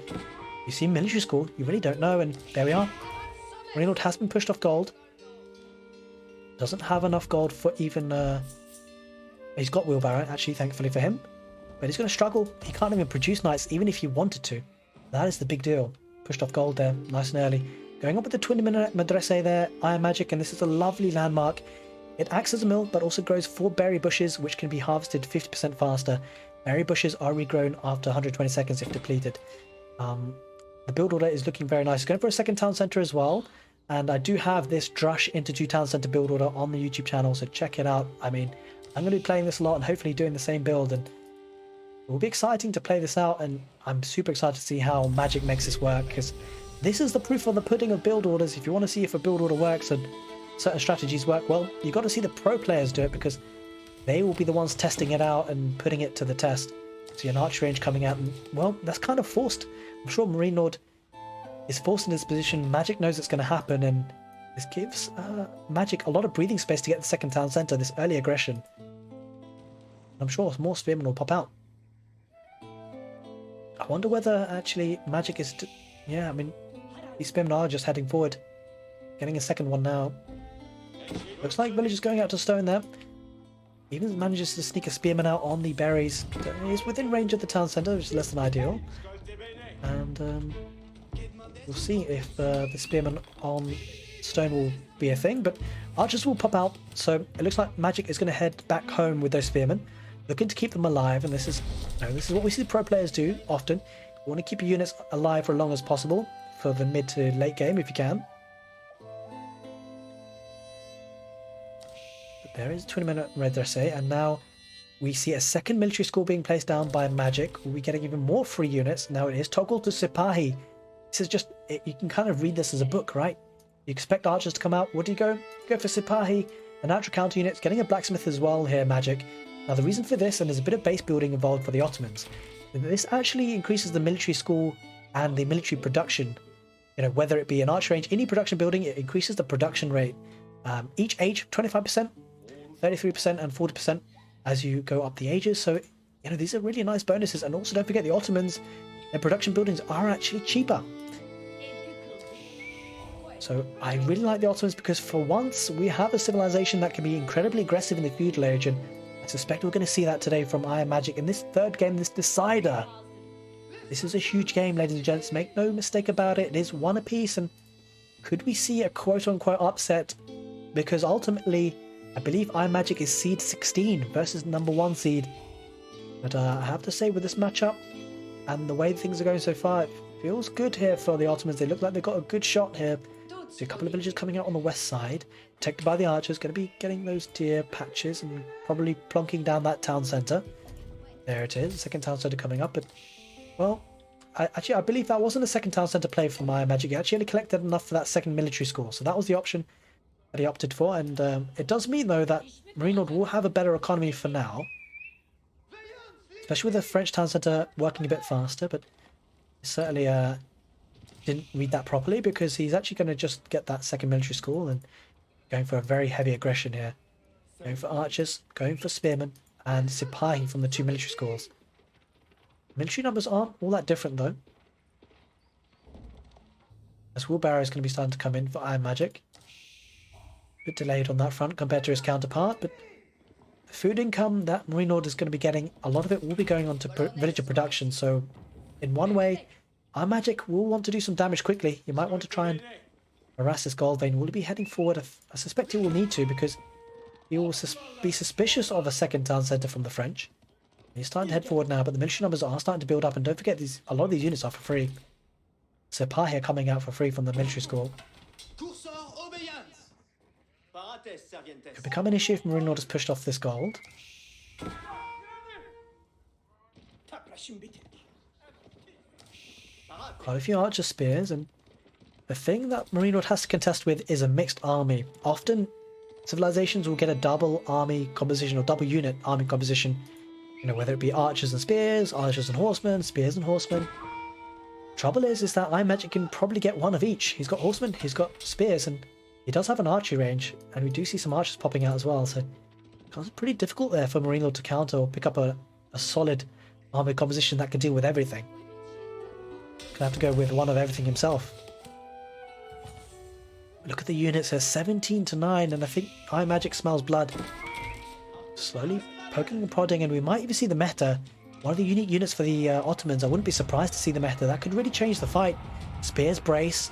you see military school, you really don't know. And there we are. Marine Lord has been pushed off gold. Doesn't have enough gold for even... he's got wheelbarrow, actually, thankfully for him. But he's going to struggle. He can't even produce knights, even if he wanted to. That is the big deal. Pushed off gold there, nice and early. Going up with the twin madrasa there, IamMagic, and this is a lovely landmark. It acts as a mill, but also grows 4 berry bushes, which can be harvested 50% faster. Berry bushes are regrown after 120 seconds if depleted. The build order is looking very nice. Going for a second town centre as well. And I do have this Drush into 2 town centre build order on the YouTube channel, so check it out. I mean, I'm going to be playing this a lot and hopefully doing the same build, and it will be exciting to play this out, and I'm super excited to see how Magic makes this work, because this is the proof of the pudding of build orders. If you want to see if a build order works and certain strategies work well, you've got to see the pro players do it, because they will be the ones testing it out and putting it to the test. See an archery range coming out, and well, that's kind of forced. I'm sure Marine Lord is forced in this position. Magic knows it's going to happen, and this gives Magic a lot of breathing space to get the second town centre, this early aggression. I'm sure more spearmen will pop out. I wonder whether actually Magic is... yeah, I mean, these spearmen are just heading forward. Getting a second one now. Looks like villagers going out to stone there. Even manages to sneak a spearman out on the berries. He's within range of the town centre, which is less than ideal. And we'll see if the spearman on stone will be a thing. But archers will pop out. So it looks like Magic is going to head back home with those spearmen. Looking to keep them alive, and this is what we see pro players do often. You want to keep your units alive for as long as possible for the mid to late game if you can. But there is a 20-minute red dressé, and now we see a second military school being placed down by Magic. We'll be getting even more free units. Now it is toggled to Sipahi. This is just, you can kind of read this as a book, right? You expect archers to come out. What do you go? Go for Sipahi, the natural counter units, getting a blacksmith as well here, Magic. Now the reason for this, and there's a bit of base building involved for the Ottomans, this actually increases the military school and the military production. You know, whether it be an archer range, any production building, it increases the production rate. Each age, 25%, 33% and 40% as you go up the ages. So, you know, these are really nice bonuses. And also don't forget the Ottomans, their production buildings are actually cheaper. So I really like the Ottomans because for once we have a civilization that can be incredibly aggressive in the feudal age, and I suspect we're going to see that today from IamMagic in this third game, this decider. This is a huge game, ladies and gents. Make no mistake about it. It is one apiece, and could we see a quote-unquote upset? Because ultimately, I believe IamMagic is seed 16 versus number 1 seed. But I have to say, with this matchup and the way things are going so far, it feels good here for the Ottomans. They look like they've got a good shot here. See a couple of villagers coming out on the west side, protected by the archers, going to be getting those deer patches and probably plonking down that town centre. There it is, second town centre coming up. But, well, I believe that wasn't a second town centre play for IamMagic. He actually only collected enough for that second military score, so that was the option that he opted for. And it does mean, though, that Marine Lord will have a better economy for now, especially with the French town centre working a bit faster. But certainly didn't read that properly, because he's actually going to just get that second military school and going for a very heavy aggression here. Going for archers, going for spearmen, and Sipahi from the 2 military schools. Military numbers aren't all that different though. As wheelbarrow is going to be starting to come in for IamMagic. A bit delayed on that front compared to his counterpart, but the food income that Marine Lord is going to be getting, a lot of it will be going on to villager production. So in one way, IamMagic will want to do some damage quickly. You might want to try and harass this gold vein. Will he be heading forward? I suspect he will need to, because he will be suspicious of a second town centre from the French. He's starting to head forward now, but the military numbers are starting to build up, and don't forget, a lot of these units are for free. So Sipahi coming out for free from the military school. Could become an issue if Marine Lord has pushed off this gold. Quite a few archer spears, and the thing that Marine Lord has to contest with is a mixed army. Often civilizations will get a double army composition or double unit army composition, You know, whether it be archers and spears, archers and horsemen, spears and horsemen. Trouble is that IamMagic can probably get one of each. He's got horsemen, he's got spears, and he does have an archery range. And we do see some archers popping out as well, so it's pretty difficult there for Marine Lord to counter or pick up a solid army composition that can deal with everything. Gonna have to go with one of everything himself. Look at the units, there's 17 to 9, and I think IamMagic smells blood. Slowly poking and prodding, and we might even see the meta. One of the unique units for the Ottomans. I wouldn't be surprised to see the meta. That could really change the fight. Spears brace.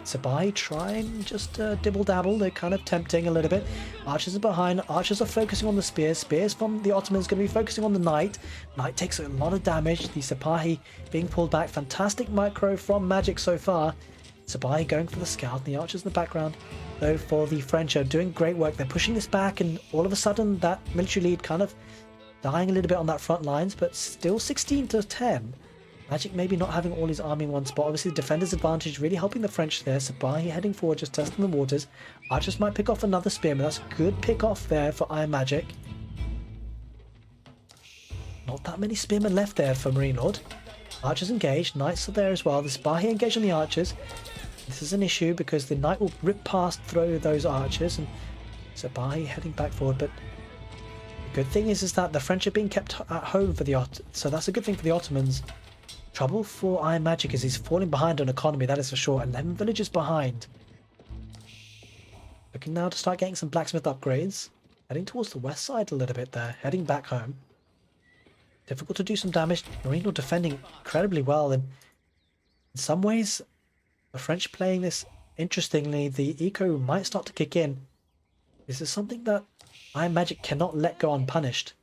Sabai try and just dibble dabble. They're kind of tempting a little bit. Archers are behind. Archers are focusing on the spears. Spears from the Ottomans going to be focusing on the knight. Knight takes a lot of damage. The Sipahi being pulled back. Fantastic micro from Magic so far. Sabai going for the scout. And the archers in the background. Though for the French are doing great work. They're pushing this back, and all of a sudden that military lead kind of dying a little bit on that front lines, but still 16 to 10. Magic maybe not having all his army in one spot. Obviously the defender's advantage really helping the French there. Sabai heading forward, just testing the waters. Archers might pick off another spearman. That's a good pick off there for IamMagic. Not that many spearmen left there for Marine Lord. Archers engaged. Knights are there as well. The Sabai engaged on the archers. This is an issue because the knight will rip past through those archers, and Sabai heading back forward, but good thing is that the French are being kept at home for the so that's a good thing for the Ottomans. Trouble for IamMagic is he's falling behind on economy, that is for sure. 11 villages behind. Looking now to start getting some blacksmith upgrades. Heading towards the west side a little bit there, heading back home. Difficult to do some damage. Marine Lord defending incredibly well, and in some ways the French playing this interestingly. The eco might start to kick in. This is something that IamMagic cannot let go unpunished,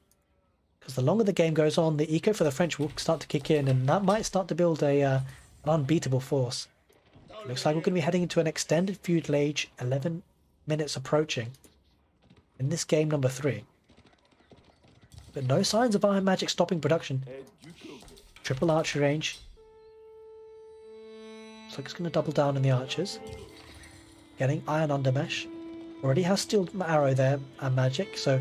because the longer the game goes on, the eco for the French will start to kick in, and that might start to build an unbeatable force. Looks like we're going to be heading into an extended feudal age, 11 minutes approaching in this game number 3. But no signs of IamMagic stopping production. Triple archer range. Looks like it's going to double down in the archers. Getting iron undermesh. Already has steel arrow there and magic, so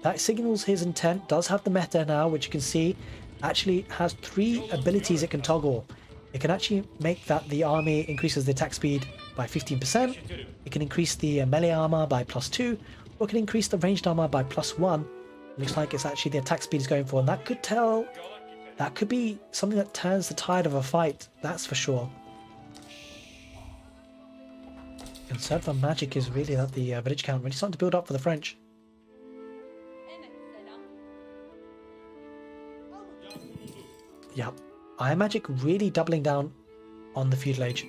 that signals his intent. Does have the meta now, which you can see actually has 3 abilities it can toggle. It can actually make that the army increases the attack speed by 15%. It can increase the melee armor by +2, or it can increase the ranged armor by +1. Looks like it's actually the attack speed is going for, and that could be something that turns the tide of a fight, that's for sure. Concern for Magic is really that the village count really starting to build up for the French. Yeah, IamMagic really doubling down on the feudal age.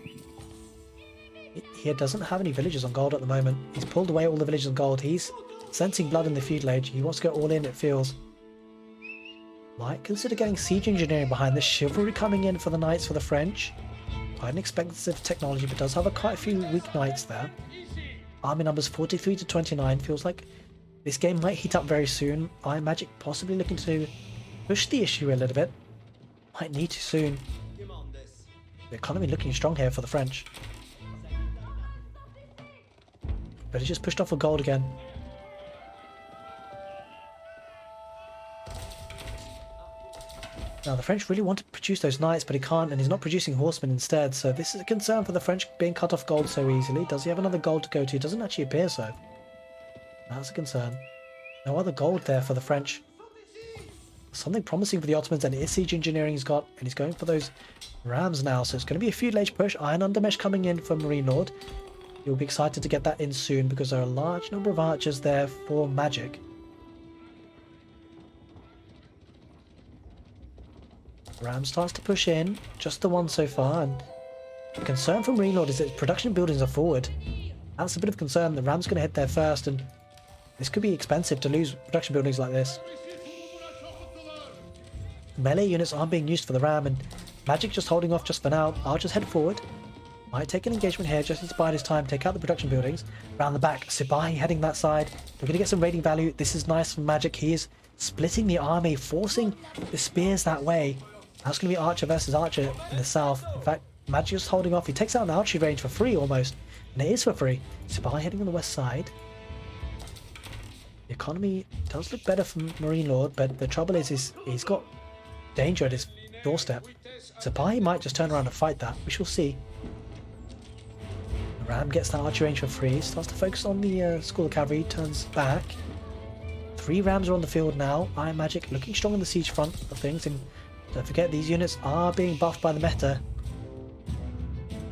He doesn't have any villages on gold at the moment. He's pulled away all the villages on gold. He's sensing blood in the feudal age. He wants to go all in, it feels. Might consider getting siege engineering behind this. Chivalry coming in for the knights for the French. Quite an expensive technology, but does have quite a few weak knights there. Army numbers 43 to 29. Feels like this game might heat up very soon. IamMagic possibly looking to push the issue a little bit. Might need to soon. The economy looking strong here for the French. But he just pushed off for gold again. Now the French really want to produce those knights, but he can't, and he's not producing horsemen instead, so this is a concern for the French being cut off gold so easily. Does he have another gold to go to? Doesn't actually appear so. That's a concern. No other gold there for the French. Something promising for the Ottomans, and it is siege engineering he's got, and he's going for those rams now, so it's going to be a feudal age push. Iron undermesh coming in from Marine Lord. You'll be excited to get that in soon because there are a large number of archers there for Magic. Ram starts to push in, just the one so far, and the concern from Marine Lord is that production buildings are forward. That's a bit of concern. The Ram's going to hit there first, and this could be expensive to lose production buildings like this. Melee units aren't being used for the Ram, and Magic just holding off just for now. I'll just head forward. Might take an engagement here just to bide his time, take out the production buildings. Around the back, Sipahi heading that side. We're going to get some raiding value. This is nice from Magic. He is splitting the army, forcing the spears that way. That's going to be Archer versus Archer in the south. In fact, Magic is holding off. He takes out an archery range for free almost. And it is for free. Sipahi heading on the west side. The economy does look better for Marine Lord, but the trouble is he's got danger at his doorstep. Sapai might just turn around and fight that. We shall see. The Ram gets that archer range for free. Starts to focus on the School of Cavalry. Turns back. 3 Rams are on the field now. IamMagic looking strong on the siege front of things. And don't forget, these units are being buffed by the meta.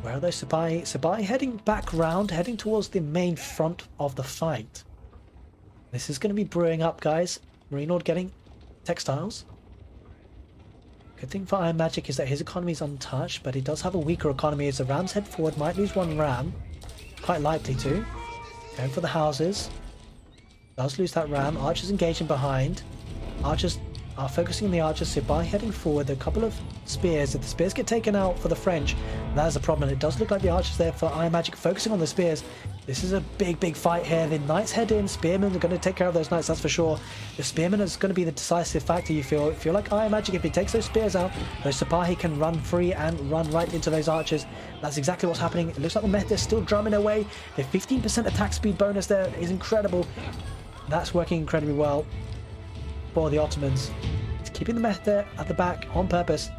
Where are those Sapai? Sapai heading back round, heading towards the main front of the fight. This is going to be brewing up, guys. Marine Lord getting textiles. Good thing for IamMagic is that his economy is untouched, but he does have a weaker economy as the Rams head forward. Might lose 1 Ram. Quite likely to. Going for the houses. Does lose that Ram. Archers engaging behind. Archers are focusing on the archers. Sapai heading forward. A couple of spears. If the spears get taken out for the French, that is a problem. It does look like the archers there for IamMagic focusing on the spears. This is a big fight here. The knights head in. Spearmen are going to take care of those knights, that's for sure. The spearmen is going to be the decisive factor, you feel. If you're like IamMagic, if he takes those spears out, those Sapai can run free and run right into those archers. That's exactly what's happening. It looks like the meta is still drumming away. The 15% attack speed bonus there is incredible. That's working incredibly well for the Ottomans. It's keeping the meta at the back on purpose.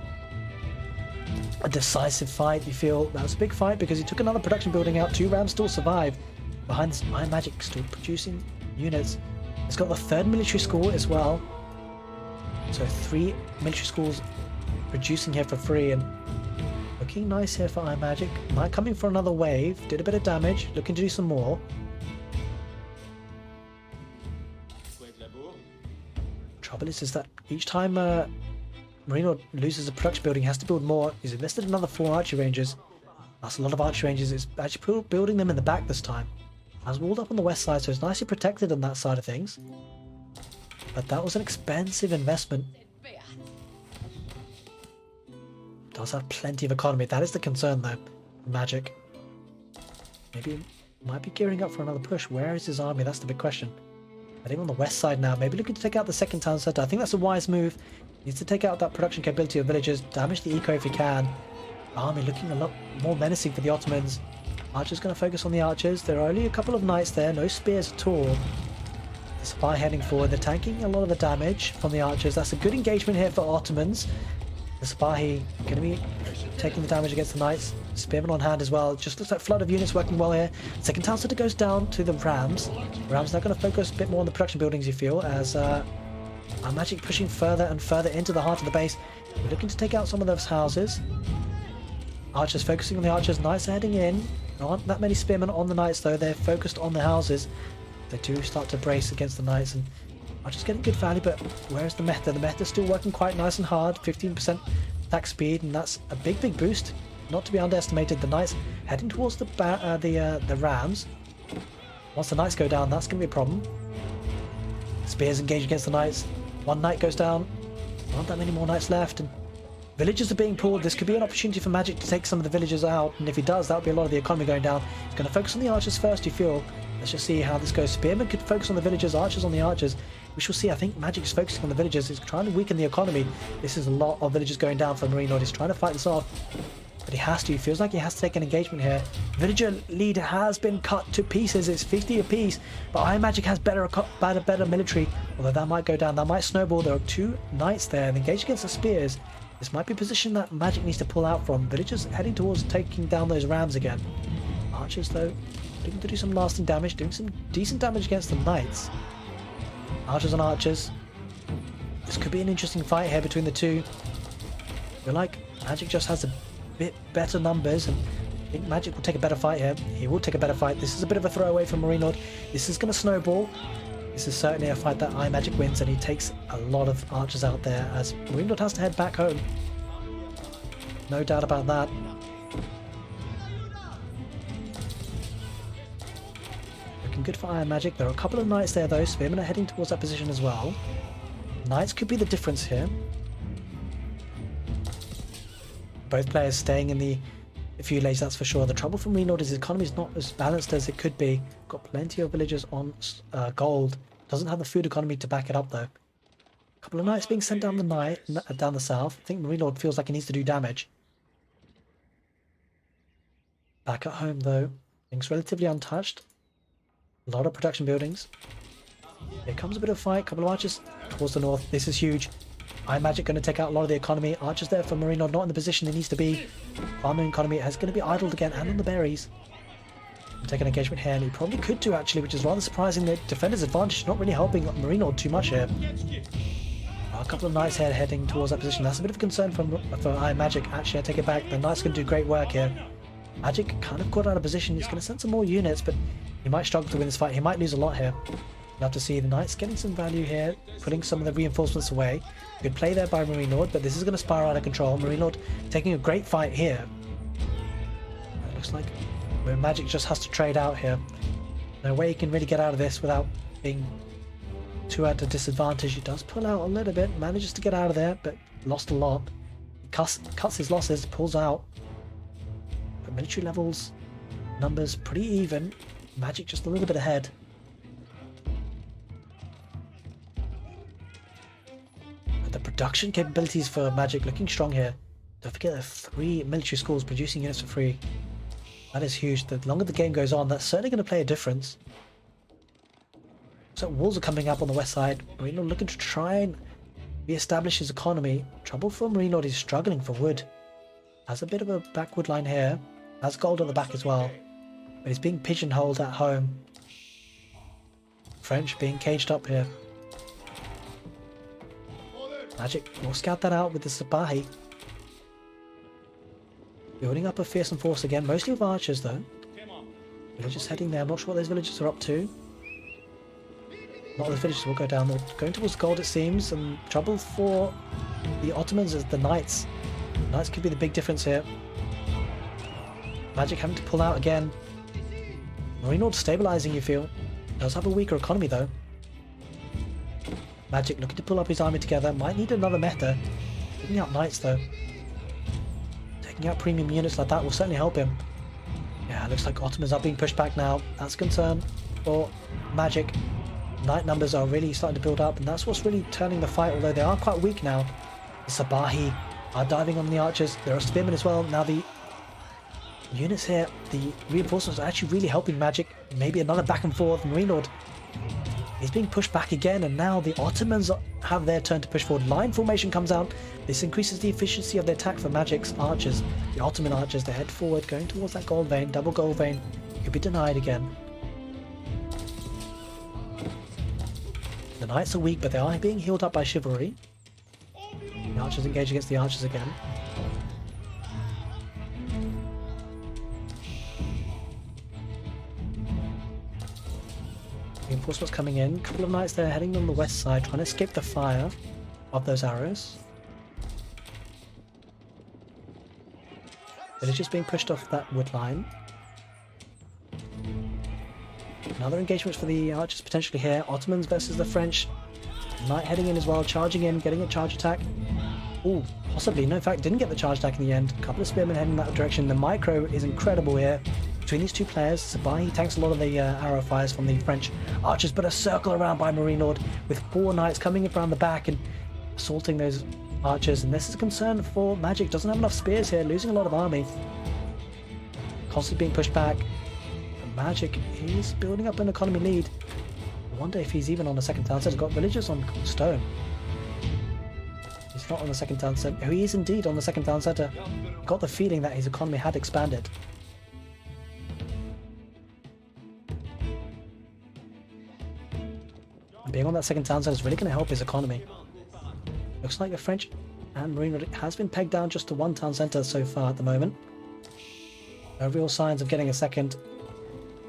A decisive fight, you feel. That was a big fight because he took another production building out. 2 Rams still survive. Behind this, IamMagic still producing units. It's got the 3rd military school as well. So 3 military schools producing here for free and looking nice here for IamMagic. Might come in for another wave. Did a bit of damage. Looking to do some more. Trouble is that each time Marine Lord loses a production building, he has to build more. He's invested another 4 archer ranges. That's a lot of archer ranges. It's actually building them in the back this time. Has walled up on the west side, so it's nicely protected on that side of things. But that was an expensive investment. Does have plenty of economy. That is the concern though. Magic. Maybe might be gearing up for another push. Where is his army? That's the big question. I think on the west side now. Maybe looking to take out the 2nd town center. I think that's a wise move. Needs to take out that production capability of villagers. Damage the eco if he can. Army looking a lot more menacing for the Ottomans. Archers going to focus on the archers. There are only a couple of knights there. No spears at all. The Spy heading forward. They're tanking a lot of the damage from the archers. That's a good engagement here for Ottomans. The Spy going to be taking the damage against the knights. Spearmen on hand as well. Just looks like flood of units working well here. 2nd town center goes down to the Rams. Rams now going to focus a bit more on the production buildings, you feel, as IamMagic pushing further and further into the heart of the base. We're looking to take out some of those houses. Archers focusing on the archers. Knights are heading in. There aren't that many spearmen on the knights though. They're focused on the houses. They do start to brace against the knights, and Archers getting good value, but where's the meta? The meta's still working quite nice and hard. 15% attack speed, and that's a big boost. Not to be underestimated. The knights heading towards the Rams. Once the knights go down, that's going to be a problem. Spears engage against the knights. 1 knight goes down. There aren't that many more knights left, and villagers are being pulled. This could be an opportunity for Magic to take some of the villagers out, and if he does, that would be a lot of the economy going down. He's going to focus on the archers first, you feel. Let's just see how this goes. Spearmen could focus on the villagers, archers on the archers. We shall see. I think Magic's focusing on the villagers. He's trying to weaken the economy. This is a lot of villagers going down for Marine Lord. He's trying to fight this off, but he has to. He feels like he has to take an engagement here. Villager lead has been cut to pieces. It's 50 apiece, but IamMagic has better military. Although that might go down. That might snowball. There are 2 knights there. And engaged against the spears. This might be a position that Magic needs to pull out from. Villagers heading towards taking down those Rams again. Archers, though, looking to do some lasting damage. Doing some decent damage against the knights. Archers on archers. This could be an interesting fight here between the 2. I feel like Magic just has a bit better numbers, and I think Magic will take a better fight here. He will take a better fight. This is a bit of a throwaway from Marine Lord. This is going to snowball. This is certainly a fight that IamMagic wins, and he takes a lot of archers out there as Marine Lord has to head back home. No doubt about that. Looking good for IamMagic. There are a couple of knights there though. Spearmen are heading towards that position as well. Knights could be the difference here. Both players staying in the feudal age, that's for sure. The trouble for Marine Lord is his economy is not as balanced as it could be. Got plenty of villagers on gold. Doesn't have the food economy to back it up though. A couple of knights being sent down the south. I think Marine Lord feels like he needs to do damage. Back at home though, things relatively untouched. A lot of production buildings. Here comes a bit of fight. Couple of archers towards the north. This is huge. IamMagic going to take out a lot of the economy. Archers there for Marine Lord, not in the position it needs to be. Farming economy is going to be idled again, and on the berries. Take an engagement here, and he probably could do actually, which is rather surprising. The defender's advantage not really helping Marine Lord too much here. A couple of knights here heading towards that position. That's a bit of a concern for IamMagic. Actually, I take it back. The knights can do great work here. Magic kind of got out of position. He's going to send some more units, but he might struggle to win this fight. He might lose a lot here. We'll have to see. The knights getting some value here, putting some of the reinforcements away. Good play there by Marine Lord, but this is going to spiral out of control. Marine Lord taking a great fight here. It looks like Magic just has to trade out here. No way he can really get out of this without being too at a disadvantage. He does pull out a little bit, manages to get out of there, but lost a lot. Cuts his losses, pulls out. But military levels, numbers pretty even. Magic just a little bit ahead. But the production capabilities for Magic looking strong here. Don't forget there are 3 military schools producing units for free. That is huge. The longer the game goes on, that's certainly going to play a difference. So walls are coming up on the west side. Marine Lord looking to try and re-establish his economy. Trouble for Marine Lord, he's struggling for wood. Has a bit of a backwood line here. Has gold at the back as well. But he's being pigeonholed at home. French being caged up here. Magic will scout that out with the Sipahi. Building up a fearsome force again, mostly with archers though. Villagers heading there, I'm not sure what those villagers are up to. A lot of the villagers will go down, they're going towards gold it seems, and trouble for the Ottomans is the knights. Knights could be the big difference here. Magic having to pull out again. Marine Lord stabilising, you feel. Does have a weaker economy though. Magic looking to pull up his army together, might need another meta. Picking out knights though. Taking out premium units like that will certainly help him. Yeah, it looks like Ottomans are being pushed back now. That's a concern for Magic. Knight numbers are really starting to build up, and that's what's really turning the fight, although they are quite weak now. The Sipahi are diving on the archers. There are spearmen as well. Now the units here, the reinforcements are actually really helping Magic. Maybe another back and forth. Marine Lord is being pushed back again, and now the Ottomans have their turn to push forward. Line formation comes out. This increases the efficiency of the attack for Magic's archers. The Ottoman archers, they head forward, going towards that gold vein. Double gold vein could be denied again. The knights are weak, but they are being healed up by chivalry. The archers engage against the archers again. Reinforcements coming in. A couple of knights there heading on the west side, trying to escape the fire of those arrows. Villagers being pushed off that wood line. Another engagement for the archers potentially here. Ottomans versus the French. Knight heading in as well, charging in, getting a charge attack. Ooh, possibly. No, in fact, didn't get the charge attack in the end. A couple of spearmen heading in that direction. The micro is incredible here. Between these two players, Sipahi tanks a lot of the arrow fires from the French archers, but a circle around by Marine Lord with 4 knights coming around the back and assaulting those archers. And this is a concern for Magic. Doesn't have enough spears here, losing a lot of army. Constantly being pushed back. And Magic is building up an economy lead. I wonder if he's even on the second town centre. Got villagers on stone. He's not on the second town centre. Oh, he is indeed on the second town centre. Got the feeling that his economy had expanded. Being on that second town centre is really going to help his economy. Looks like the French and Marine Lord has been pegged down just to 1 town centre so far at the moment. No real signs of getting a second.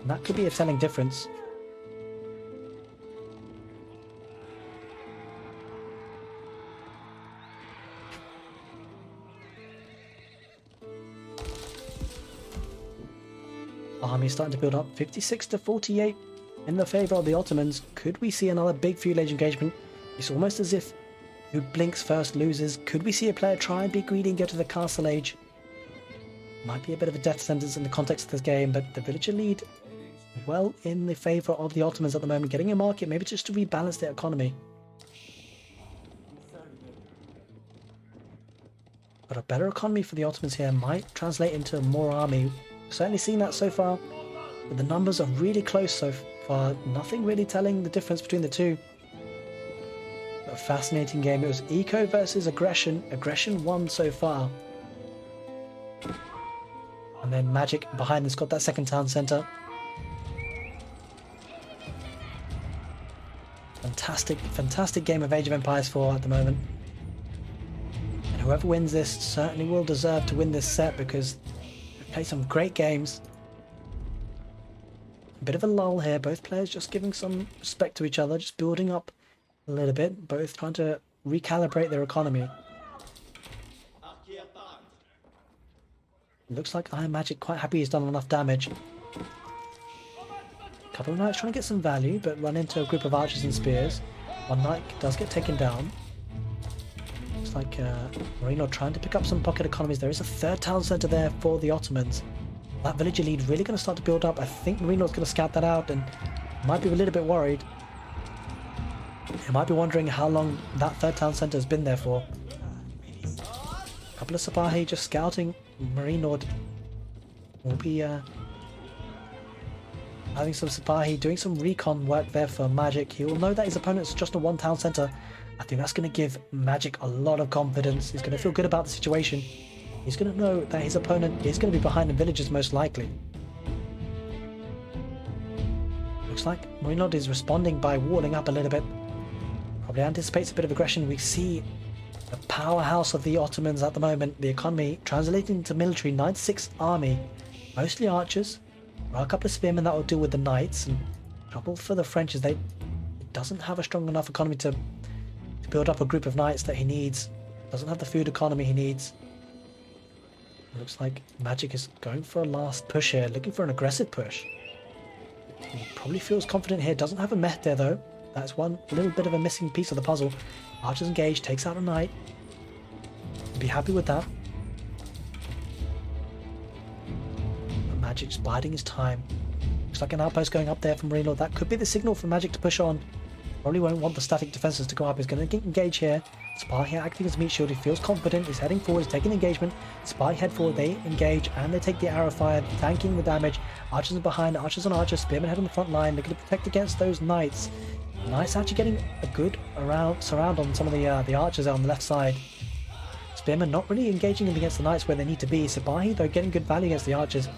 And that could be a telling difference. Army starting to build up. 56 to 48 in the favour of the Ottomans. Could we see another big feudal age engagement? It's almost as if who blinks first loses. Could we see a player try and be greedy and go to the castle age? Might be a bit of a death sentence in the context of this game, but the villager lead well in the favour of the Ottomans at the moment. Getting a market, maybe just to rebalance their economy. But a better economy for the Ottomans here might translate into more army. Certainly seen that so far, but the numbers are really close far. Nothing really telling the difference between the two. A fascinating game. It was eco versus aggression. Aggression won so far. And then Magic behind has got that second town centre. Fantastic game of Age of Empires 4 at the moment. And whoever wins this certainly will deserve to win this set because they've played some great games. A bit of a lull here. Both players just giving some respect to each other, just building up a little bit. Both trying to recalibrate their economy. Looks like IamMagic quite happy he's done enough damage. Couple of knights trying to get some value, but run into a group of archers and spears. One knight does get taken down. Looks like Marine Lord trying to pick up some pocket economies. There is a third town centre there for the Ottomans. That villager lead really going to start to build up. I think Marine Lord's going to scout that out and might be a little bit worried. He might be wondering how long that third town centre has been there for. A couple of Sipahi just scouting. Marine Lord will be having some Sipahi, doing some recon work there for Magic. He will know that his opponent's just a one town centre. I think that's going to give Magic a lot of confidence. He's going to feel good about the situation. He's going to know that his opponent is going to be behind the villagers most likely. Looks like Marine Lord is responding by walling up a little bit. Probably anticipates a bit of aggression. We see the powerhouse of the Ottomans at the moment. The economy translating into military, 96 army. Mostly archers. There are a couple of spearmen that will deal with the knights. And trouble for the French is it doesn't have a strong enough economy to build up a group of knights that he needs. Doesn't have the food economy he needs. It looks like Magic is going for a last push here, looking for an aggressive push. He probably feels confident here. Doesn't have a mech there though. That's one little bit of a missing piece of the puzzle. Archers engage, takes out a knight. Be happy with that. But Magic's biding his time. Looks like an outpost going up there from Marine Lord. That could be the signal for Magic to push on. Probably won't want the static defenses to go up. He's going to engage here. Spy here acting as meat shield. He feels confident. He's heading forward. He's taking engagement. Spy head forward. They engage and they take the arrow fire, tanking the damage. Archers are behind. Archers on archers. Spearmen head on the front line. They're going to protect against those knights. Knights actually getting a good surround on some of the archers out on the left side. Spearmen not really engaging against the knights where they need to be. Sipahi though getting good value against the archers.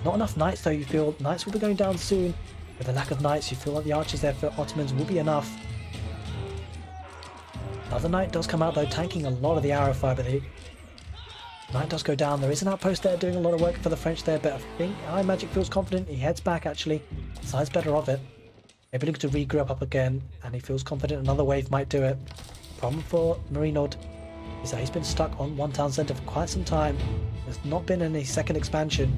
Not enough knights though. You feel knights will be going down soon. With the lack of knights, you feel like the archers there for Ottomans will be enough. Another knight does come out though, tanking a lot of the arrow fire, but the knight does go down. There is an outpost there doing a lot of work for the French there, but I think IamMagic feels confident. He heads back actually. Decides better of it. Maybe looking to regroup up again, and he feels confident another wave might do it. Problem for Marine Lord is that he's been stuck on one town centre for quite some time. There's not been any second expansion.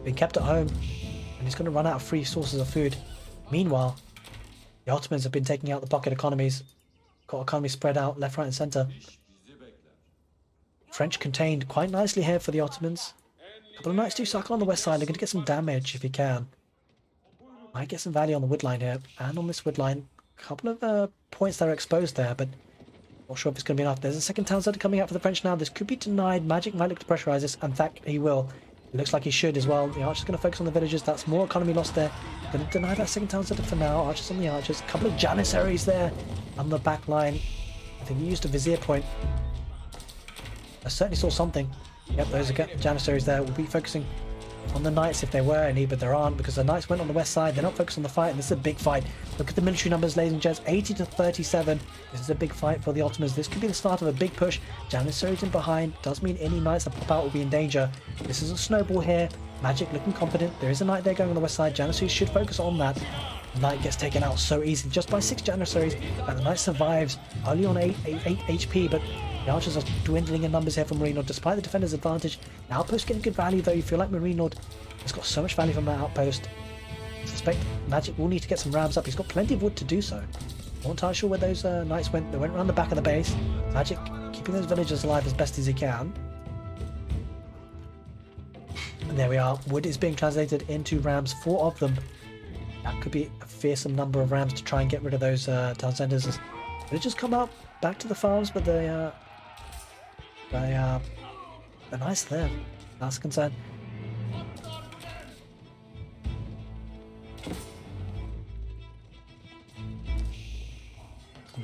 Been kept at home, and he's going to run out of free sources of food. Meanwhile, the Ottomans have been taking out the pocket economies. Got economy spread out left, right and centre. French contained quite nicely here for the Ottomans. A couple of knights do suck on the west side. They're going to get some damage if he can. Might get some value on the wood line here, and on this wood line, a couple of points that are exposed there, but not sure if it's going to be enough. There's a second town centre coming out for the French now. This could be denied. Magic might look to pressurise this, and that he will. It looks like he should as well. The archer's going to focus on the villagers. That's more economy lost there. Going to deny that second town centre for now. Archers on the archers. A couple of janissaries there on the back line. I think he used a vizier point. I certainly saw something. Yep, those are janissaries there. We'll be focusing on the knights if there were any, but there aren't because the knights went on the west side. They're not focused on the fight, and this is a big fight. Look at the military numbers, ladies and gents. 80 to 37. This is a big fight for the Ottomans. This could be the start of a big push. Janissaries in behind. Does mean any knights that pop out will be in danger. This is a snowball here. Magic looking confident. There is a knight there going on the west side. Janissaries should focus on that. The knight gets taken out so easily just by 6 janissaries, and the knight survives only on 8 HP, but the archers are dwindling in numbers here from Marine Lord despite the defender's advantage. The outpost getting good value though. You feel like Marine Lord has got so much value from that outpost. I suspect Magic will need to get some rams up. He's got plenty of wood to do so. Not entirely sure where those knights went. They went around the back of the base. Magic keeping those villagers alive as best as he can. And there we are. Wood is being translated into rams, 4 of them. That could be a fearsome number of rams to try and get rid of those town centres. Villagers come out back to the farms, but they're nice there. That's a concern.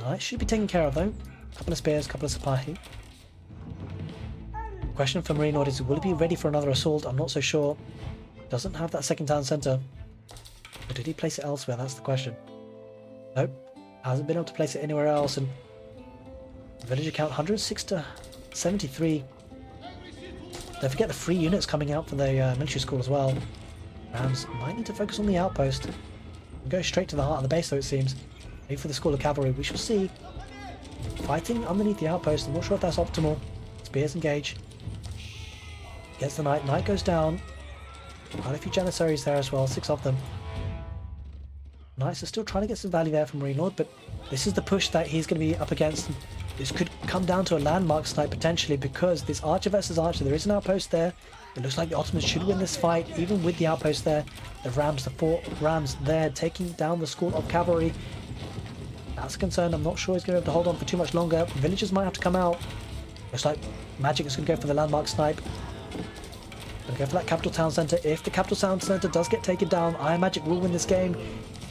Knights should be taken care of though. Couple of spears, couple of Sipahi. Question for Marine Lord is, will it be ready for another assault? I'm not so sure. Doesn't have that second town centre. Or did he place it elsewhere? That's the question. Nope. Hasn't been able to place it anywhere else. And villager count 106 to 73. Don't forget the free units coming out for the military school as well. Rams might need to focus on the outpost. And go straight to the heart of the base though, it seems. Maybe for the school of cavalry. We shall see. Fighting underneath the outpost. I'm not sure if that's optimal. Spears engage. Gets the knight. Knight goes down. Quite a few Janissaries there as well. 6 of them. Knights are still trying to get some value there from Marine Lord, but this is the push that he's going to be up against. This could come down to a landmark snipe potentially, because this archer versus archer, there is an outpost there. It looks like the Ottomans should win this fight, even with the outpost there. The Rams, the 4 Rams there, taking down the school of cavalry. That's a concern. I'm not sure he's going to be able to hold on for too much longer. Villagers might have to come out. Looks like Magic is going to go for the landmark snipe. Going to go for that capital town centre. If the capital town centre does get taken down, IamMagic will win this game.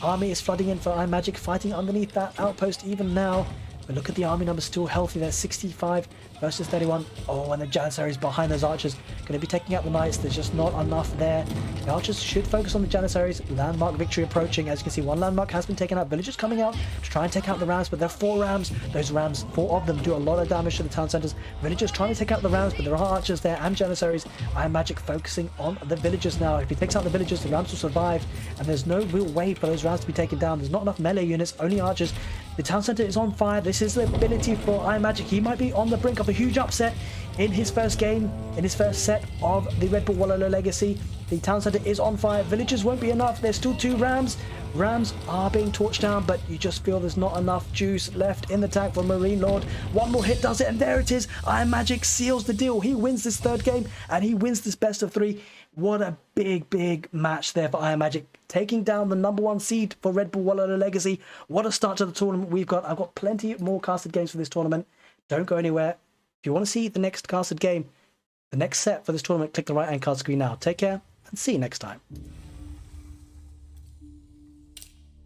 Army is flooding in for IamMagic, fighting underneath that outpost even now. But look at the army numbers, still healthy there, 65 versus 31. Oh, and the Janissaries behind those archers going to be taking out the knights. There's just not enough there. The archers should focus on the Janissaries. Landmark victory approaching. As you can see, one landmark has been taken out. Villagers coming out to try and take out the Rams, but there are 4 Rams. Those Rams, 4 of them, do a lot of damage to the town centres. Villagers trying to take out the Rams, but there are archers there and Janissaries. IamMagic focusing on the villagers now. If he takes out the villagers, the Rams will survive, and there's no real way for those Rams to be taken down. There's not enough melee units, only archers. The town centre is on fire. This is the ability for IamMagic. He might be on the brink of a huge upset in his first game, in his first set of the Red Bull Wololo Legacy. The town centre is on fire. Villagers won't be enough. There's still 2 Rams. Rams are being torched down, but you just feel there's not enough juice left in the tank for Marine Lord. One more hit does it, and there it is. IamMagic seals the deal. He wins this 3rd game, and he wins this best of 3. What a big match there for IamMagic, taking down the #1 seed for Red Bull Wololo Legacy. What a start to the tournament we've got. I've got plenty more casted games for this tournament. Don't go anywhere. If you want to see the next casted game, the next set for this tournament, click the right-hand card screen now. Take care, and see you next time.